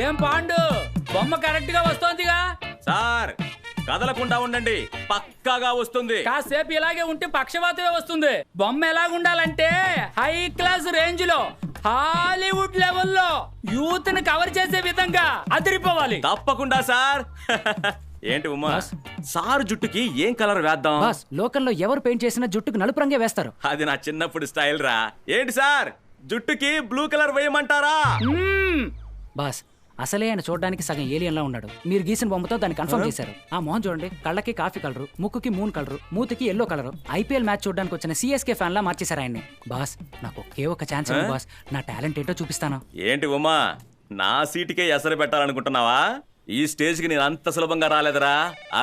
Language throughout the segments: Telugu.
ఏం పాండు బొమ్మ కరెక్ట్ గా వస్తోందిగా సార్ కదలకుండా ఉండండి, పక్కాగా వస్తుంది. కాసేపు ఇలాగే ఉంటే పక్షవాతమే వస్తుంది. బొమ్మ ఎలాగుండాలంటే హై క్లాస్ రేంజ్ లో హాలీవుడ్ లెవెల్లో యూత్ ని కవర్ చేసే విధంగా అదిరిపోవాలి. తప్పకుండా సార్. ఏంటి ఉమా, సార్ జుట్టుకి ఏం కలర్ వేద్దాం? బాస్, లోకల్లో ఎవరు పెయింట్ చేసినా జుట్టుకు నలుపు రంగే వేస్తారు. అది నా చిన్నప్పుడు స్టైల్ రా. ఏంటి సార్, జుట్టుకి బ్లూ కలర్ వేయమంటారా? బాస్, అసలే ఆయన చూడడానికి సగం ఏలియన్ లా ఉన్నాడు. మీరు గీసిన బొమ్మతో దాన్ని కన్ఫర్మ్ చేశారు. ఆ మొహం చూడండి, కళ్ళకి కాఫీ కలరు, ముక్కుకి మూన్ కలరు, మూతికి ఎల్లో కలరు. ఐపీఎల్ మ్యాచ్ చూడడానికి వచ్చిన సిఎస్కే ఫ్యాన్ లా మార్చేశారు ఆయన్ని. బాస్, నాకు ఒకే ఒక ఛాన్స్ ఇవ్వండి బాస్, నా టాలెంట్ ఏంటో చూపిస్తాను. ఏంటి ఉమా, నా సీటుకే ఎసరు పెట్టాలనుకుంటున్నావా? ఈ స్టేజ్ కి నేను అంత సులభంగా రాలేదురా.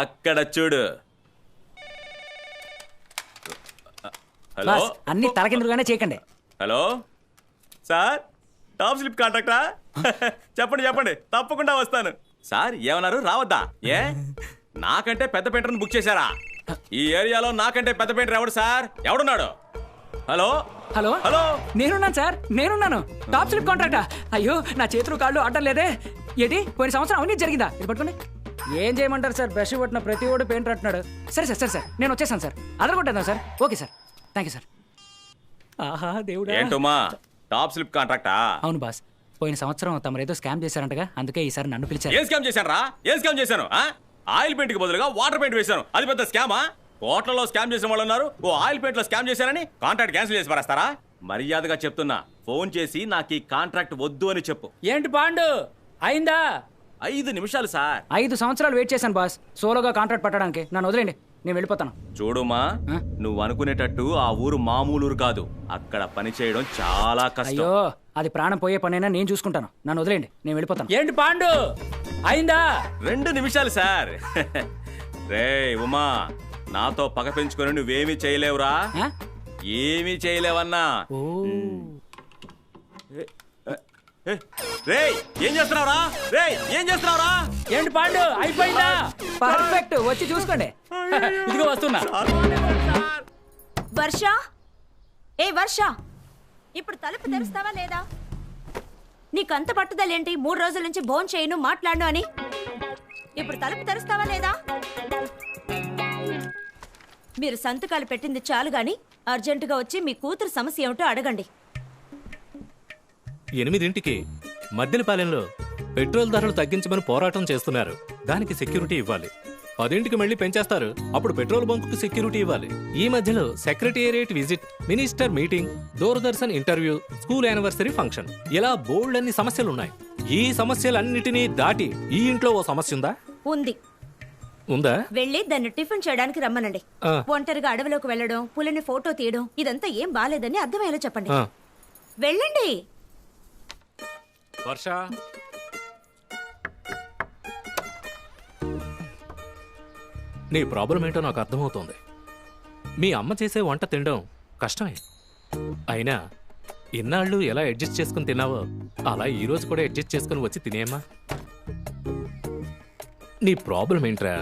అక్కడ చూడు. హలో, బాస్, అన్ని తలకిందులుగానే చేయకండి. హలో సార్, టాప్ స్లిప్ కాంట్రాక్టా? చెప్పండి చెప్పండి, తప్పకుండా వస్తాను. సార్ ఏమన్నారు, రావద్దా? ఏ నాకంటే పెద్ద పెయింటర్ని బుక్ చేశారా? ఈ ఏరియాలో నాకంటే పెద్ద పెయింటర్ ఎవడు సార్? ఎవడున్నాడు? హలో హలో హలో, నేనున్నాను సార్, నేనున్నాను. టాప్ స్లిప్ కాంట్రాక్టా? అయ్యో, నా చేతులు కాళ్ళు ఆడటం లేదే. ఏంటి, పోయిన సంవత్సరం అవన్నీ జరిగిందా? ఇది పట్టుకోండి. ఏం చేయమంటారు సార్, బ్రష్ పట్టిన ప్రతి ఓడు పెయింటర్ అంటున్నాడు. సరే సార్, సరే సార్, నేను వచ్చేసాను సార్. అదరగొట్టేద్దాం sir. Okay sir, thank you sir. ఆహా దేవుడా. ఏంటమ్మా, టాప్ స్లిప్ కాంట్రాక్టా? అవును బాస్, పోయిన సంవత్సరం తమరేదో స్కామ్ చేశారంటగా, అందుకే ఈసారి నన్ను పిలిచారు. ఏం స్కామ్ చేశాను రా? ఏం స్కామ్ చేశాను? ఆయిల్ పెయింట్ కి బదులుగా వాటర్ పెయింట్ వేశాను. అది పెద్ద స్కామా? కోట్లలో స్కామ్ చేసిన వాళ్ళు ఉన్నారు. ఓ ఆయిల్ పెయింట్ లో స్కామ్ చేశారని కాంట్రాక్ట్ క్యాన్సిల్ చేసి పారేస్తారా? మర్యాదగా చెప్తున్నా, ఫోన్ చేసి నాకు ఈ కాంట్రాక్ట్ వద్దు అని చెప్పు. ఏంటి పాండు, అయిందా? 5 నిమిషాలు సార్. 5 సంవత్సరాలు వెయిట్ చేశాను బాస్, సోలోగా కాంట్రాక్ట్ పట్టడానికి. నన్ను వదిలేండి, నేను వెళ్ళిపోతాను. చూడుమా, నువ్వు అనుకునేటట్టు ఆ ఊరు మామూలు ఊరు కాదు. అక్కడ పని చేయడం చాలా కష్టం. అయ్యో, అది ప్రాణం పోయే పనైనా నేను చూసుకుంటాను. నన్ను వదిలేండి, నేను వెళ్ళిపోతాను. ఏంటి పాండు, అయిందా? 2 నిమిషాలు సార్. రే ఉమా, నాతో పగ పెంచుకొని నువ్వేమీ చేయలేవురా. ఏమీ చేయలేవన్నా. రే ఏం చేస్తున్నావురా? రే ఏం చేస్తున్నావురా? ఏంటి పాండు, అయిపోయిందా? పర్ఫెక్ట్, వచ్చి చూసుకోండి. ఇదిగో వస్తున్నా. వర్ష, ఏ వర్ష, ఇప్పుడు తలుపు తెరుస్తావా లేదా? నీకంత పట్టుదలేంటి? 3 రోజుల నుంచి భోన్ చేయను, మాట్లాడను అని. ఇప్పుడు తలుపు తెరుస్తావా లేదా? మీరు సంతకాలు పెట్టింది చాలు గాని అర్జెంటుగా వచ్చి మీ కూతురు సమస్య ఏమిటో అడగండి. 8ంటికి మద్దెలపాలెంలో పెట్రోల్ ధరలు తగ్గించమని పోరాటం చేస్తున్నారు. దానికి సెక్యూరిటీ ఇవ్వాలి. 10ంటికి మళ్ళీ పెంచేస్తారు. అప్పుడు పెట్రోల్ బంకుకు సెక్యూరిటీ ఇవ్వాలి. ఈ మధ్యలో secretariat visit, minister meeting, Doordarshan interview, school anniversary function, ఇలా బోల్డ్ అన్ని సమస్యలున్నాయి. ఈ సమస్యలన్నిటినీ దాటి ఈ ఇంట్లో ఓ సమస్య ఉందా? ఉంది. ఉందా? వెళ్ళి దాన్ని టిఫిన్ చేయడానికి రమ్మనండి. ఒంటరిగా అడవిలోకి వెళ్ళడం, పులిని ఫోటో తీయడం, ఇదంతా ఏం బాలేదని అర్థమయ్యేలా చెప్పండి. వెళ్ళండి. వర్ష, నీ ప్రాబ్లం ఏంటో నాకు అర్థమవుతోంది. మీ అమ్మ చేసే వంట తినడం కష్టమే. అయినా ఇన్నాళ్ళు ఎలా అడ్జస్ట్ చేసుకుని తిన్నావో అలా ఈ రోజు కూడా అడ్జస్ట్ చేసుకుని వచ్చి తినేమ్మా. నీ ప్రాబ్లం ఏంట్రా?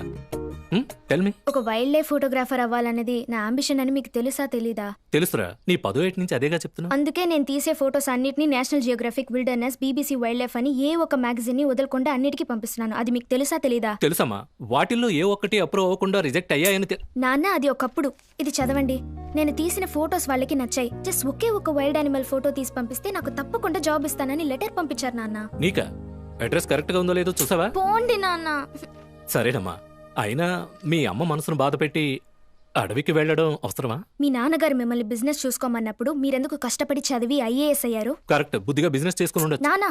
Tell me. ఒక వైల్డ్ లైఫ్ ఫోటోగ్రాఫర్ అవ్వాలనేది నా అంబిషన్ అని మీకు తెలుసా తెలీదా? తెలుసురా, నీ 10వ ఏటి నుంచి అదేగా చెప్తున్నా. అందుకే నేను తీసే ఫోటోస్ అన్నిటిని national geographic, wilderness, BBC wild life అని ఏ ఒక్క మ్యాగజైన్ ని వదలకుండా అన్నిటికీ పంపిస్తున్నాను. అది మీకు తెలుసా తెలీదా? తెలుసమ్మా, వాటిల్లో ఏ ఒక్కటి అప్రూవ్ అవ్వకుండా రిజెక్ట్ అయ్యాయని నాన్న, అది ఒకప్పుడు. ఇది చదవండి. నేను తీసిన ఫోటోస్ వాళ్ళకి నచ్చాయి. జస్ట్ ఒకే ఒక వైల్డ్ యానిమల్ ఫోటో తీసి పంపిస్తే నాకు తప్పకుండా జాబ్ ఇస్తానని లెటర్ పంపించారు నాన్న. నీకా? అడ్రస్ కరెక్ట్ గా ఉందో లేదో చూసావా? పోండి నాన్న. సరేనమ్మా, అయినా మీ అమ్మ మనసును బాధ పెట్టి అడవికి వెళ్ళడం అవసరమా? మీ నాన్నగారు మిమ్మల్ని బిజినెస్ చూసుకోమన్నప్పుడు మీరెందుకు కష్టపడి చదివి IAS అయ్యారు? కరెక్ట్, బుద్ధిగా బిజినెస్ చేసుకుని ఉండొచ్చు. నాన్న,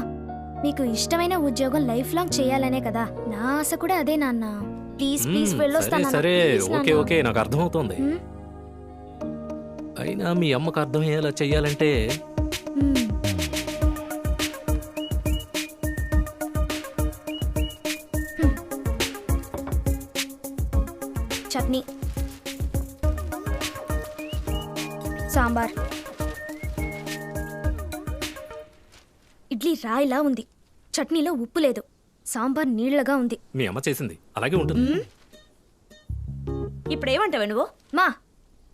మీకు ఇష్టమైన ఉద్యోగం లైఫ్ లాంగ్ చేయాలనే కదా. నా ఆశ కూడా అదే నాన్న. ప్లీజ్ ప్లీజ్ వెళ్ళొస్తాను. సరే, ఓకే ఓకే, నాకు అర్థమవుతోంది. అయినా మీ అమ్మకు అర్థమయ్యేలా చెయ్యాలంటే చట్నీ, సాంబార్, ఇడ్లీ రాయిలా ఉంది. చట్నీలో ఉప్పు లేదు. సాంబార్ నీళ్లగా ఉంది. మీ అమ్మ చేసింది అలాగే ఉంటుంది. ఇప్పుడు ఏమంటావు నువ్వు? మా,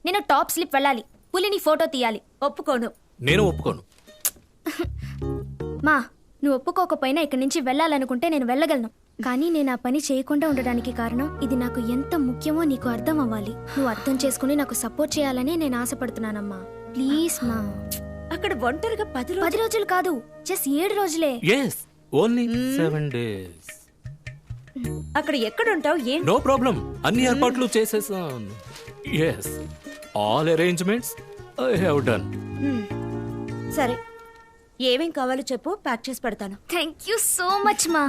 నేను టాప్ స్లిప్ వెళ్ళాలి. పులిని ఫోటో తీయాలి. ఒప్పుకోను. నేను ఒప్పుకోను. మా, నువ్వు ఒప్పుకోకపోయినా ఇక్కడి నుంచి వెళ్ళాలనుకుంటే నేను వెళ్ళగలను, కానీ నేను ఆ పని చేయకుండా ఉండడానికి కారణం ఇది నాకు ఎంత ముఖ్యమో నీకు అర్థం అవ్వాలి. నువ్వు అర్థం చేసుకుని నాకు సపోర్ట్ చేయాలని నేను ఆశపడుతున్నానమ్మా. ప్లీజ్ మా. అక్కడ ఒంటరిగా 10 రోజులు కాదు, జస్ట్ 7 రోజులే. Yes, only 7 days. అక్కడ ఎక్కడుంటావు? నో ప్రాబ్లం, అన్ని ఏర్పాట్లు చేసేసాను. Yes, all arrangements I have done. సరే, ఏమేం కావాలో చెప్పు, ప్యాక్ చేసి పెడతాను. థ్యాంక్ యూ సో మచ్ మా.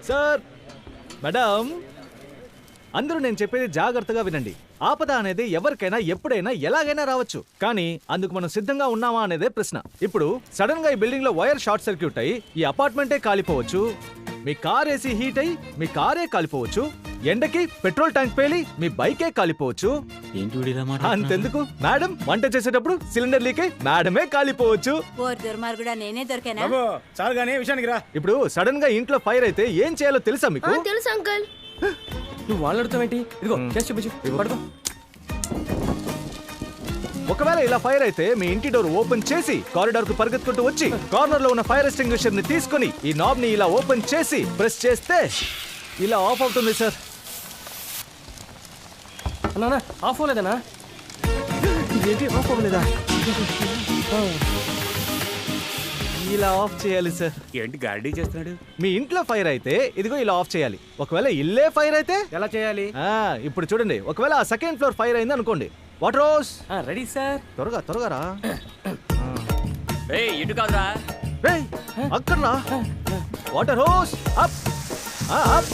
సార్, మేడం, అందరూ నేను చెప్పేది జాగ్రత్తగా వినండి. ఆపద అనేది ఎవరికైనా ఎప్పుడైనా ఎలాగైనా రావచ్చు, కానీ అందుకు మనం సిద్ధంగా ఉన్నామా అనేదే ప్రశ్న. ఇప్పుడు సడన్ గా ఈ బిల్డింగ్ లో వైర్ షార్ట్ సర్క్యూట్ అయ్యి ఈ అపార్ట్మెంటే కాలిపోవచ్చు, మీ కార్ ఏసీ హీట్ అయ్యి మీ కారే కాలిపోవచ్చు, ఎండకి పెట్రోల్ ట్యాంక్ పేలి మీ బైకే కాలిపోవచ్చు. అంతెందుకు మేడం, వంట చేసేటప్పుడు సిలిండర్ లీక్ అయి మేడమే కాలిపోవచ్చు. నేనే దొరికానా? చాలు గానీ విషయానికి రా. ఇప్పుడు సడన్ గా ఇంట్లో ఫైర్ అయితే ఏం చేయాలో తెలుసా మీకు? తెలుసు అంకుల్. నువ్వు వాళ్ళు అడుగుతావేంటి? ఇదిగో చేసి చూపించు, పడుకో. ఒకవేళ ఇలా ఫైర్ అయితే మీ ఇంటి డోర్ ఓపెన్ చేసి కారిడార్ కు పరిగెత్తుకుంటూ వచ్చి కార్నర్ లో ఉన్న ఫైర్ ఎక్స్టింగ్విషర్ ని తీసుకుని ఈ నాబ్ ని ఇలా ఓపెన్ చేసి ప్రెస్ చేస్తే ఇలా ఆఫ్ అవుతుంది సార్. అన్నా ఆఫ్ అవ్వలేదనా? ఇదేంటి ఆఫ్ అవ్వలేదా? ఇలా ఆఫ్ చేయాలి సార్. ఏంటి గాడి చేస్తున్నాడు? మీ ఇంట్లో ఫైర్ అయితే ఇదిగో ఇలా ఆఫ్ చేయాలి. ఒకవేళ ఇల్లే ఫైర్ అయితే ఎలా చేయాలి? ఇప్పుడు చూడండి, ఒకవేళ ఆ సెకండ్ ఫ్లోర్ ఫైర్ అయింది అనుకోండి. Water hose ready sir. త్వరగా రా. ఇటు కాదురా, రేయ్, అక్కడ రా. Water hose up up.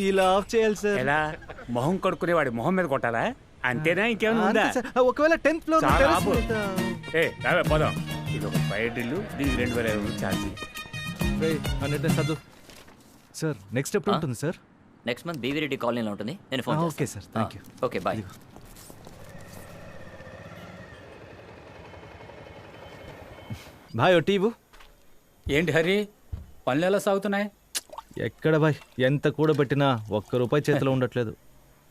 ఇలా ఆఫ్ చేయాలి సార్. ఎలా మొహం కడుక్కునేవాడి మొహం మీద కొట్టాలా? అంతేనా? ఇంకేమైనా ఉందా? ఒకవేళ 10th ఫ్లోర్ పోదాం. ఇది ఒక ఫైర్ డ్రిల్, దీనికి 2500 ఛార్జీ. అన్నట్టు చదువు సార్. నెక్స్ట్ ఎప్పుడు ఉంటుంది sir? Next month BV Reddy కాలనీలో ఉంటుంది. నేను ఫోన్ చేస్తాను. Okay sir, thank you. Okay, bye. Bye. ఓ టీవు. ఏంటి హరి, పనులు ఎలా సాగుతున్నాయి? ఎక్కడ బాయ్, ఎంత కూడబెట్టినా ₹1 చేతిలో ఉండట్లేదు.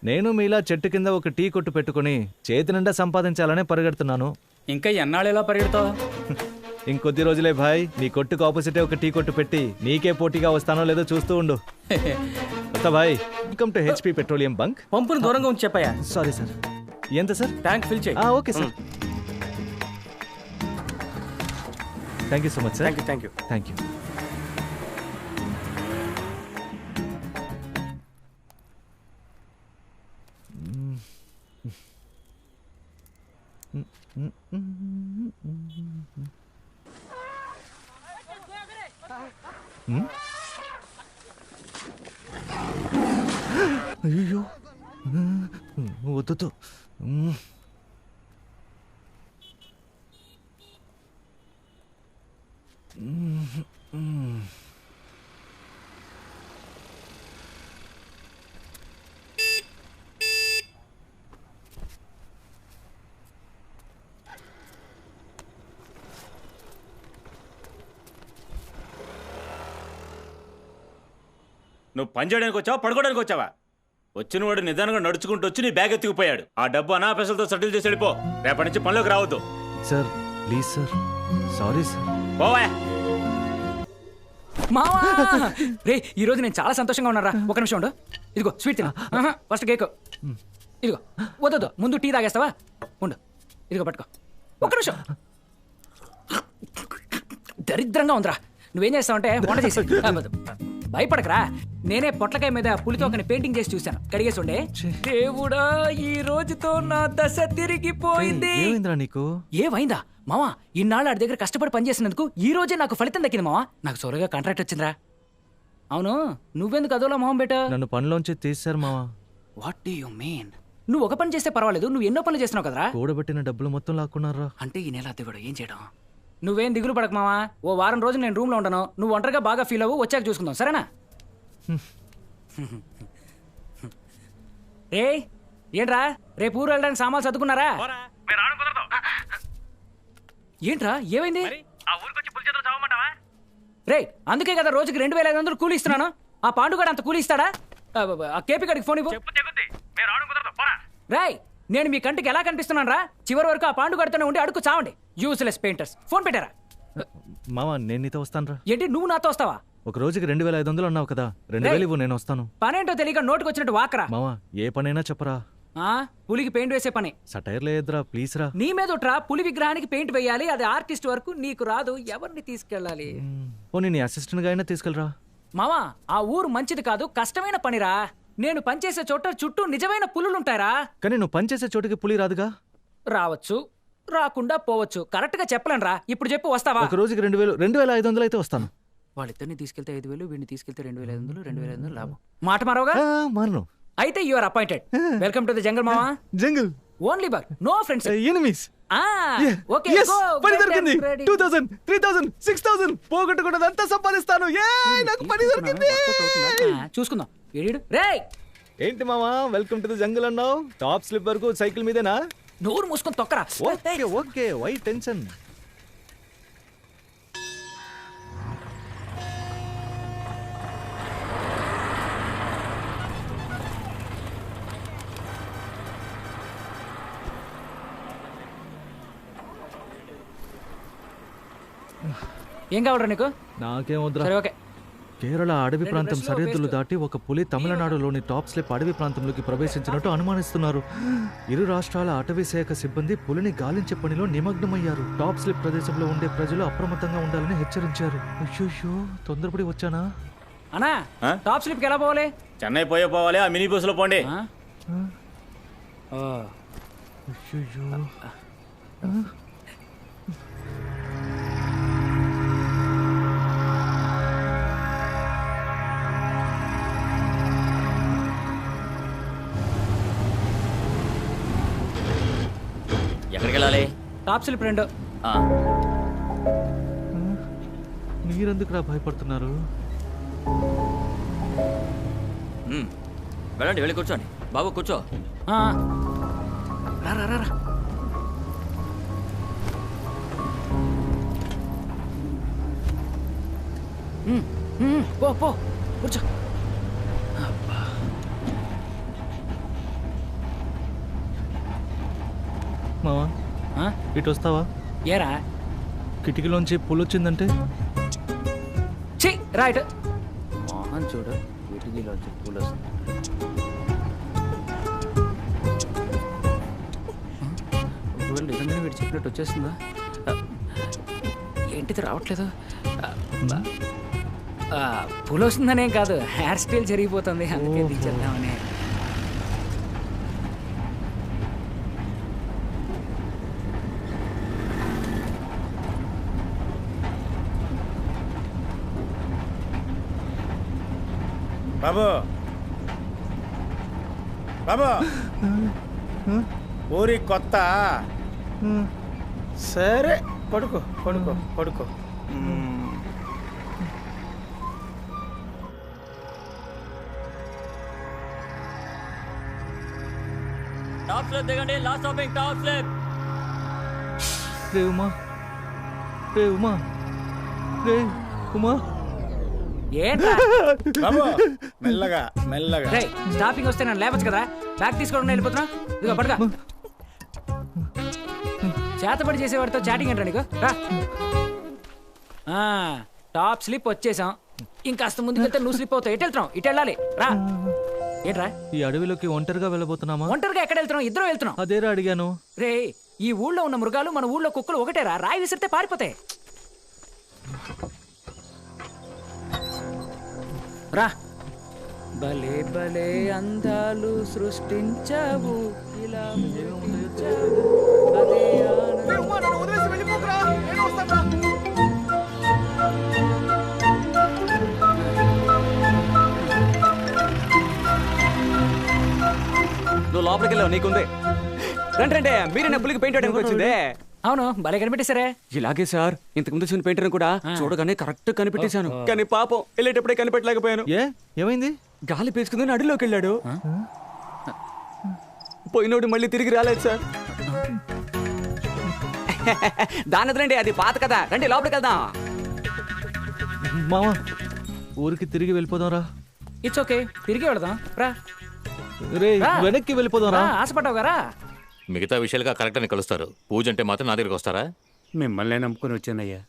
నేను మీలా చెట్టు కింద ఒక టీ కొట్టు పెట్టుకుని చేతి నిండా సంపాదించాలనే పరిగెడుతున్నాను. ఇంకా ఎన్నాళ్ళు ఎలా పరిగెడతావు? ఇంకొద్ది రోజులే భాయ్, నీ కొట్టుకు ఆపోజిటే ఒక టీ కొట్టు పెట్టి నీకే పోటీగా వస్తానో లేదో చూస్తూ ఉండు. భాయ్, welcome to HP petroleum bunk. పంపును దూరంగా ఉంచి చెప్పాయా? Sorry sir. ఎంత సార్? ట్యాంక్ ఫిల్ చేయి. Okay sir. Thank you so much sir. Thank you. అయ్యో, వద్దు. నువ్వు పని చేయడానికి వచ్చావా, పడుకోవడానికి వచ్చావా? వచ్చిన వాడు నిదానంగా నడుచుకుంటూ వచ్చి నీ బ్యాగ్ ఎత్తుకుపోయాడు. ఆ డబ్బు అనాపేసలతో సెటిల్ చేసి వెళ్ళిపో. రేపటి నుంచి పనిలోకి రావద్దు. Sir please sir. Sorry sir. పోవా. మావా రే, ఈ రోజు నేను చాలా సంతోషంగా ఉన్నారా. ఒక నిమిషం ఉండు. ఇదిగో స్వీట్ తిన. First cake. ఇదిగో. వద్దు, ముందు టీ తాగేస్తావా? ఉండు. ఇదిగో పట్టుకో. ఒక నిమిషం. దరిద్రంగా ఉందిరా. నువ్వేం చేస్తావంటే వంట చేసి భయపడకరా. నేనే పొట్లకాయ మీద పులితోకని పెయింటింగ్ చేసి చూశాను. కడిగేసి ఉండే. దేవుడా, ఈ రోజుతో నా దశ తిరిగిపోయింది. నీకు ఏమైందా మావా? ఇన్నాళ్ళు ఆడి దగ్గర కష్టపడి పనిచేసినందుకు ఈ రోజే నాకు ఫలితం దక్కింది మావా. నాకు సొరగా కాంట్రాక్ట్ వచ్చిందిరా. అవును, నువ్వెందుకు అదోలా మొహం పెట్టా? నన్ను పనిలోంచి తీశారు మావా. What do you mean? నువ్వు ఒక పని చేస్తే పర్వాలేదు, నువ్వు ఎన్నో పనులు చేస్తున్నావు కదరా. కూడబెట్టిన డబ్బులు మొత్తం లాక్కున్నారా? అంటే ఈ నెల అద్దె ఏం చేయడం? నువ్వేం దిగులు పడక మావా. ఓ వారం రోజులు నేను రూమ్ లో ఉండను. నువ్వు ఒంటరిగా బాగా ఫీల్ అవ్వు. వచ్చాక చూసుకుందాం, సరేనా? రే, ఏంట్రా రేపు ఊరు వెళ్ళడానికి సామాన్లు సర్దుకున్నారా? ఏంట్రా ఏమైంది? రే అందుకే కదా రోజుకి 2500 కూలి ఇస్తున్నాను. ఆ పాండుగాడు అంత కూలి ఇస్తాడా? ఆ కేపీ గడికి ఫోన్ ఇవ్వు. రేయ్ నేను మీ కంటికి ఎలా కనిపిస్తున్నాను రా? చివరి వరకు ఆ పాండుగాడితోనే ఉండి అడుగు చావండి. Useless painters. ఫోన్ పెట్టారా? మామ నేను నీతో వస్తాను రా. ఏంటి నువ్వు నాతో వస్తావా? ఒక రోజుకి 2500 అన్నావు కదా, 2000 ఇవ్వు, నేను వస్తాను. పనేంటో తెలియక నోటుకు వచ్చినట్టు వాకరా. మామ ఏ పనైనా చెప్పరా. పులికి పెయింట్ వేసే పని. సటైర్ లేదురా ప్లీజ్ రా. నీ మీద ఒట్రా. పులి విగ్రహానికి పెయింట్ వేయాలి, అది ఆర్టిస్ట్ వరకు. నీకు రాదు, ఎవరిని తీసుకెళ్ళాలి? పోనీ నీ అసిస్టెంట్ గా అయినా తీసుకెళ్ళరా. మావా ఆ ఊరు మంచిది కాదు, కష్టమైన పనిరా. నేను పనిచేసే చోట చుట్టూ నిజమైన పులులుంటారా. కానీ నువ్వు పనిచేసే చోటుకి పులి రాదుగా. రావచ్చు, రాకుండా పోవచ్చు. కరెక్ట్ గా చెప్పలేను రా. ఇప్పుడు చెప్పు, వస్తావా? ఒక రోజుకి 2500 అయితే వస్తాను. వాళ్ళిద్దరిని తీసుకెళ్తే 5000, వీడిని తీసుకెళ్తే 2500, 2500 లాభం. మాట మారవుగా? మారను. అయితే you are appointed. Welcome to the jungle మావా. Jungle only bug, no friends, enemies. Okay go. పని దొరికింది. 2000, 3000, 6000 పోగొట్టుకున్నదంతా సంపాదిస్తాను. నాకు పని దొరికింది. చూసుకుందాం. రేయ్ ఏంటి మామా వెల్కమ్ టు ది జంగల్ అన్నావు? టాప్ స్లిప్ వరకు సైకిల్ మీదేనా? నోరు మూసుకొని తొక్కరా. Okay okay, why tension. ఏం కావాలరా నీకు? నాకేం వద్దురా. సరే ఓకే. కేరళ అడవి ప్రాంతం సరిహద్దులు దాటి ఒక పులి తమిళనాడులోని టాప్ స్లిప్ అడవి ప్రాంతంలోకి ప్రవేశించినట్టు అనుమానిస్తున్నారు. ఇరు రాష్ట్రాల అటవీ శాఖ సిబ్బంది పులిని గాలించే పనిలో నిమగ్నమయ్యారు. టాప్ స్లిప్ ప్రదేశంలో ఉండే ప్రజలు అప్రమత్తంగా ఉండాలని హెచ్చరించారు. అయ్యో తొందరపడి వచ్చానా? అన్నా టాప్ స్లిప్ కి ఎలా పోవాలి? చెన్నై పోవాలి, ఆ మినీ బస్ లో పోండి. ఎక్కడికి వెళ్ళాలి? Top slip 2. మీరెందుకురా భయపడుతున్నారు? వెళ్ళండి, వెళ్ళి కూర్చోండి. బాబు కూర్చో. రా రా రా. పో పో కూర్చో. మావా ఇటు వస్తావా? ఏరా కిటికీలోంచి పులొచ్చిందంటే? రైట్ మోహన్ చూడు, కిటికీలోంచి పూలు వస్తుంది. ఒకవేళ నిజంగానే వీడు చెప్పినట్టు వచ్చేస్తుందా? ఏంటిది రావట్లేదు? పూలు వస్తుందనేం కాదు, హెయిర్ స్టైల్ జరిగిపోతుంది, అందుకే తీసేద్దామని. బాబు బాబు ఊరి కొత్త. సరే పడుకో పడుకో పడుకో. టాప్ స్లిప్ దిగండి. Last stopping Top Slip. రే ఉమా, రే ఉమా, రే ఉమా. బాబు మెల్లగా మెల్లగా. స్టాపింగ్ వస్తే నన్ను లేవచ్చు కదా. బ్యాగ్ తీసుకోవడం వెళ్ళిపోతున్నా. ఇదిగో పడగా. చేతపడి చేసేవాడితో చాటింగ్ అంటారా నీకు? టాప్ స్లిప్ వచ్చేసాం. ఇంకాస్త ముందుకెళ్తే నువ్వు స్లిప్ అవుతావు. ఎటు వెళ్తున్నావు? ఇటు వెళ్ళాలి. రా. ఏంట్రా ఈ అడవిలోకి ఒంటరిగా వెళ్ళబోతున్నామా? ఒంటరిగా ఎక్కడ వెళ్తున్నాం? ఇద్దరం వెళ్తున్నాం. అదేరా అడిగాను. రే ఈ ఊళ్ళో ఉన్న మృగాలు మన ఊళ్ళో కుక్కలు ఒకటేరా. రాయి విసిరితే పారిపోతాయి. రా. భలే భలే అందాలు సృష్టించావు, ఇలా మురిపించావు, అదే నువ్వు లోపలికి వెళ్ళావు, నీకుంది. రండి మీరే పులికి పెయింట్ వేయడానికి వచ్చిందే. అవును, భలే కనిపెట్టేశారే. ఇలాగే సార్, ఇంతకు ముందు చూసిన పెయింటర్ కూడా చూడగానే కరెక్ట్ కనిపెట్టేశాను. కానీ పాపం వెళ్ళేటప్పుడే కనిపెట్టలేకపోయాను. ఏమైంది? గాలి పీల్చుకుందని అడవిలోకి వెళ్ళాడు. పోయినోడు మళ్ళీ తిరిగి రాలేదు సార్. దాని వదిలేండి, అది పాత కదా. రండి లోపలికి వెళ్దాం. మావా ఊరికి తిరిగి వెళ్ళిపోదాం రా. ఇట్స్ ఓకే, తిరిగి వెళదాం రా. రే రా. వెనక్కి వెళ్ళిపోదాం రా. ఆశపడ్డావు కదా. మిగతా విషయాలుగా కరెక్ట్ అని కలుస్తారు. పూజ అంటే మాత్రం నా దగ్గరికి వస్తారా? మిమ్మల్ని నమ్ముకుని వచ్చానయ్యా.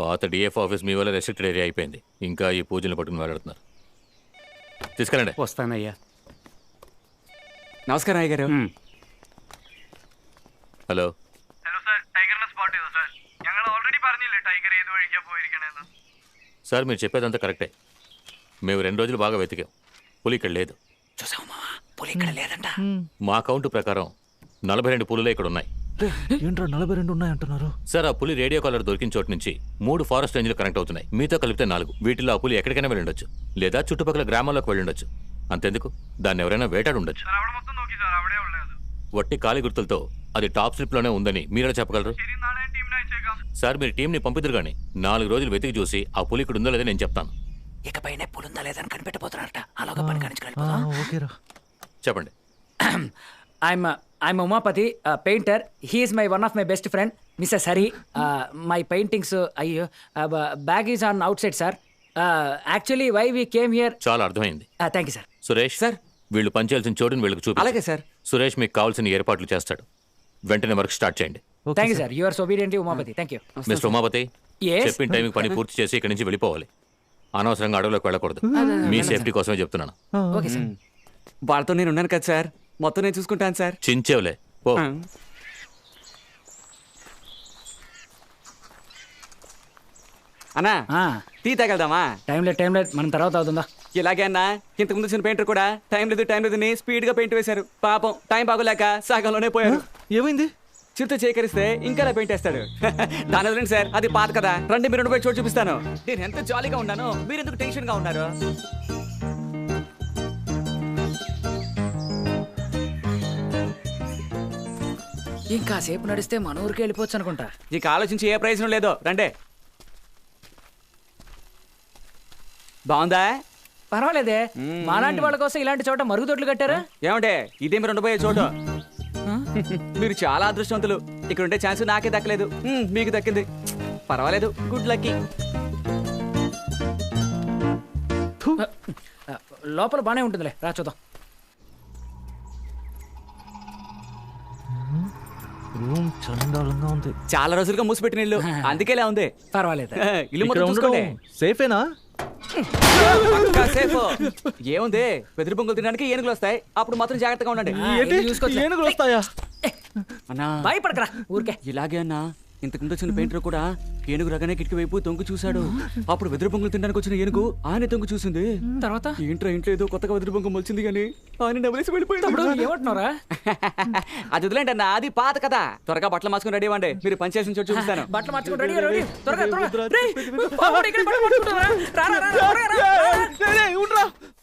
పాత డిఎఫ్ ఆఫీస్ మీ వల్ల రెస్ట్రిక్టెడ్ ఏరియా అయిపోయింది. ఇంకా ఈ పూజలు పట్టుకుని వెళ్ళడుతున్నారు. తీసుకెళ్ళండి. వస్తానయ్యా. నమస్కారం అయ్య గారు. ഹലോ ഹലോ സാർ ടൈഗറിനെ സ്പോട്ട് ചെയ്തോ സാർ? ഞങ്ങൾ ഓൾറെഡി പറഞ്ഞില്ലേ ടൈഗർ ഏത് വഴിക്കാ പോയിരിക്കണേന്ന്. సార్ మీరు చెప్పేదంతా కరెక్టే. మేము 2 రోజులు బాగా వెతికాం. పులి ఇక్కడ లేదు. చూసావా, పులి ఇక్కడ లేదంట. మా కౌంట్ ప్రకారం 42 పులులే ఇక్కడ ఉన్నాయి. ఏంట్రా 42 ఉన్నాయంటున్నారు? సార్ ఆ పులి రేడియో కాలర్ దొరికిన చోటు నుంచి 3 ఫారెస్ట్ రేంజ్లు కనెక్ట్ అవుతున్నాయి. మీతో కలిపితే 4. వీటిలో ఆ పులి ఎక్కడికైనా వెళ్ళుండొచ్చు, లేదా చుట్టుపక్కల గ్రామాల్లోకి వెళ్ళుండొచ్చు. అంతెందుకు, దాన్ని ఎవరైనా వేటాడు ఉండొచ్చు. സാർ അവിടെ മൊത്തം നോക്കി സാർ, അവിടെ ഉള്ളത്. వట్టి కాలి గుర్తులతో అది టాప్ స్లిప్ లోనే ఉందని మీరే చెప్పగలరు? ശരി, നാളെ ടീമിനെ അയച്ചേക്കാം. సార్ మీరు టీంని పంపిద్దరు కానీ 4 రోజులు వెతికి చూసి ఆ పులి ఇక్కడ ఉందో లేదో నేను చెప్తాను. ఇకపైనే పులుందా లేదని కనిపెట్టబోతున్నారట. అలాగా పని కానించుకెళ్ళిపోతాం. ఓకేరా, చెప్పండి. I'm Umapathi, painter. He is my one of my best friend Mrs Hari. My paintings అయ్యో bag is on outside sir. Actually why we came here. చాలా అర్థమైంది. Thank you sir. Suresh sir. వీళ్ళు పనిచేయాల్సిన చోటుని వీళ్ళకి చూపి. అలాగే సార్. సురేష్ మీకు కావాల్సిన ఏర్పాట్లు చేస్తాడు. వెంటనే వర్క్ స్టార్ట్ చేయండి. Thank you sir. Your obedient Umapathi. Thank you. Mister Umapathi, Yes. చెప్పిన టైంకి పని పూర్తి చేసి ఇక్కడి నుంచి వెళ్ళిపోవాలి. అనవసరంగా అడవులోకి వెళ్ళకూడదు. మీ సేఫ్టీ కోసమే చెప్తున్నాను. Okay sir. వాళ్ళతో నేను ఉన్నాను కదా సార్, మొత్తం నేను చూసుకుంటాను సార్. చించేవులే పో. అన్నా టీ తాగెళ్దామా? టైం లేదు, మనం తర్వాత అవుతుందా? ఇలాగే అన్నా, ఇంతకు ముందు వచ్చిన పెయింటర్ కూడా టైం లేదని స్పీడ్ గా పెయింట్ వేశారు. పాపం టైం బాగోలేక సగంలోనే పోయారు. ఏమైంది? చిరుత చేకరిస్తే ఇంకా పెయింట్ వేస్తాడు. దాని వదిలేండి సార్, అది పాత కదా. రండి మీరు పోయి చోటు చూపిస్తాను. నేను ఎంత జాలీగా ఉన్నాను, మీరు ఎందుకు టెన్షన్ గా ఉన్నారు? ఇంకా సేపు నడిస్తే మన ఊరికి వెళ్ళిపోవచ్చు అనుకుంటా. ఇక ఆలోచించి ఏ ప్రయోజనం లేదో. రండే. బాగుందా? పర్వాలేదే, మాలాంటి వాళ్ళ కోసం ఇలాంటి చోట మరుగుదొడ్లు కట్టారా? ఏమంటే ఇదే మీరు ఉండబోయే చోటు. మీరు చాలా అదృష్టవంతులు. ఇక్కడ ఉండే ఛాన్స్ నాకే దక్కలేదు, మీకు దక్కింది. పర్వాలేదు, గుడ్ లక్కీ. లోపల బానే ఉంటుందిలే, రా చూద్దాం. రూమ్ చండాలంగా ఉంది. చాలా రోజులుగా మూసిపెట్టిన ఇల్లు, అందుకేలా ఉంది. పర్వాలేదు. ఇల్లు మొత్తం చూసుకోండి. సేఫేనా? సేఫ్. ఏముంది, వెదురు బొంగులు తినడానికి ఏనుగులు వస్తాయి, అప్పుడు మాత్రం జాగ్రత్తగా ఉండండి. ఏనుగులు వస్తాయా? అన్నా భయపడకరా ఊరికే. ఇలాగే అన్నా, ఇంతకుముందు వచ్చిన పెయింటర్ కూడా ఏనుగు రగానే కిటికీ వైపు తొంగు చూశాడు. అప్పుడు వెదురు బొంగులు తినడానికి వచ్చిన ఏనుగు ఆయన తొంగు చూసింది. తర్వాత ఏంట్రా ఇంట్లో ఏదో కొత్తగా వెదురు బొంగు మొలిచింది కానీ ఆయన నవ్వేసి వెళ్ళిపోయాడు. ఏమంటున్నారా? అది వదిలేండి అన్న, అది పాత కదా. త్వరగా బట్టలు మార్చుకుని రెడీ అవ్వండి, మీరు పని చేసిన చోటు చూపిస్తాను. బట్టలు మార్చుకుని రెడీ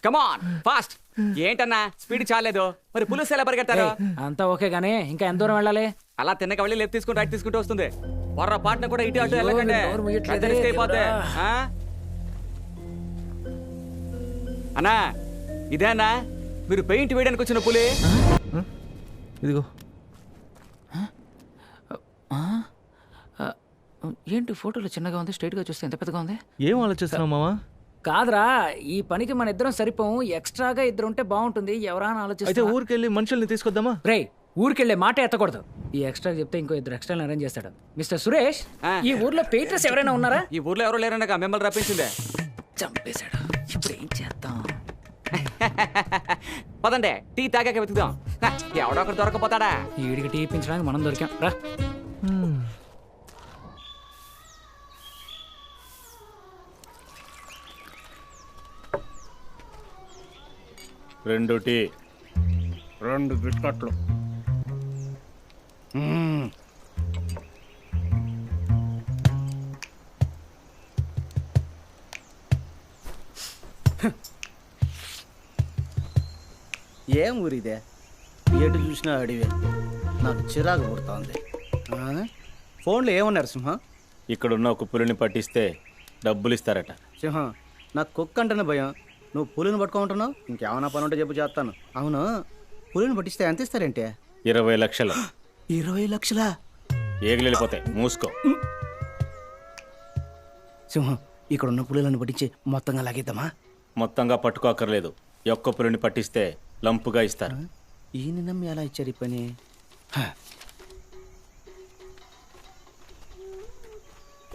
కమాన్ ఫాస్ట్. ఏంటన్నా స్పీడ్ చాలేదు, మరి పులుసు ఎలా పరిగెడతారు? అంతా ఓకే గానీ ఇంకా ఎంత దూరం వెళ్ళాలి? అలా తిన్నక వెళ్ళి లెఫ్ట్ తీసుకుని రైట్ తీసుకుంటూ వస్తుంది. పొర్ర పాటన కూడా ఇటు అటు వెళ్ళకండి, రిస్క్ అయిపోతే. అన్నా ఇదే అన్నా మీరు పెయింట్ వేయడానికి వచ్చిన పులి. ఇదిగో. ఏంటి ఫోటోలో చిన్నగా ఉంది, స్ట్రైట్ గా చూస్తే ఎంత పెద్దగా ఉంది? ఏం ఆలోచిస్తున్నావు మావా? కాదురా, ఈ పనికి మన ఇద్దరం సరిపోము, ఎక్స్ట్రాగా ఇద్దరు ఉంటే బాగుంటుంది. ఎవరైనా అయితే ఆలోచిస్తే ఊరికెళ్ళి మనుషుల్ని తీసుకొద్దామా? రే, ఊరికెళ్ళే మాట ఎత్తకూడదు. ఈ ఎక్స్ట్రా చెప్తే ఇంకో 2 ఎక్స్ట్రా అరేంజ్ చేస్తాడు. మిస్టర్ సురేష్, ఈ ఊర్లో పెయింటర్స్ ఎవరైనా ఉన్నారా? ఈ ఊర్లో ఎవరో లేరన్నాక మిమ్మల్ని రప్పించిందే. చంపేశాడు. ఇప్పుడు ఏం చేద్దాం? పదండి, టీ తాగాక వెతుకుదాం. ఎవడో ఒకటి దొరకపోతాడా? వీడికి టీ ఇప్పించడానికి మనం దొరికాం. రా. రెండు టీ, 2 బిస్కట్లు. ఏం ఊరిదే? ఎటు చూసినా అడివే. నాకు చిరాకు పుడుతోంది. ఫోన్లో ఏమన్నారు సింహం? ఇక్కడున్న ఒక పులిని పట్టిస్తే డబ్బులు ఇస్తారట. సింహం, నాకు కుక్క అంటేనే భయం. నువ్వు పులిని పట్టుకుంటున్నావు, ఇంకేమన్నా పని ఉంటే చెప్పు చేస్తాను. అవును, పులిని పట్టిస్తే ఎంత ఇస్తారంటే? 20 లక్షలు. 20 లక్షలా? ఏగిలిపోతాయి, మూసుకో. సింహం ఇక్కడ ఉన్న పులులను పట్టించి మొత్తంగా లాగేద్దామా? మొత్తంగా పట్టుకోకర్లేదు, ఒక్క పులిని పట్టిస్తే లంపుగా ఇస్తారు. ఈయన నమ్మి ఎలా ఇచ్చారు ఈ పని?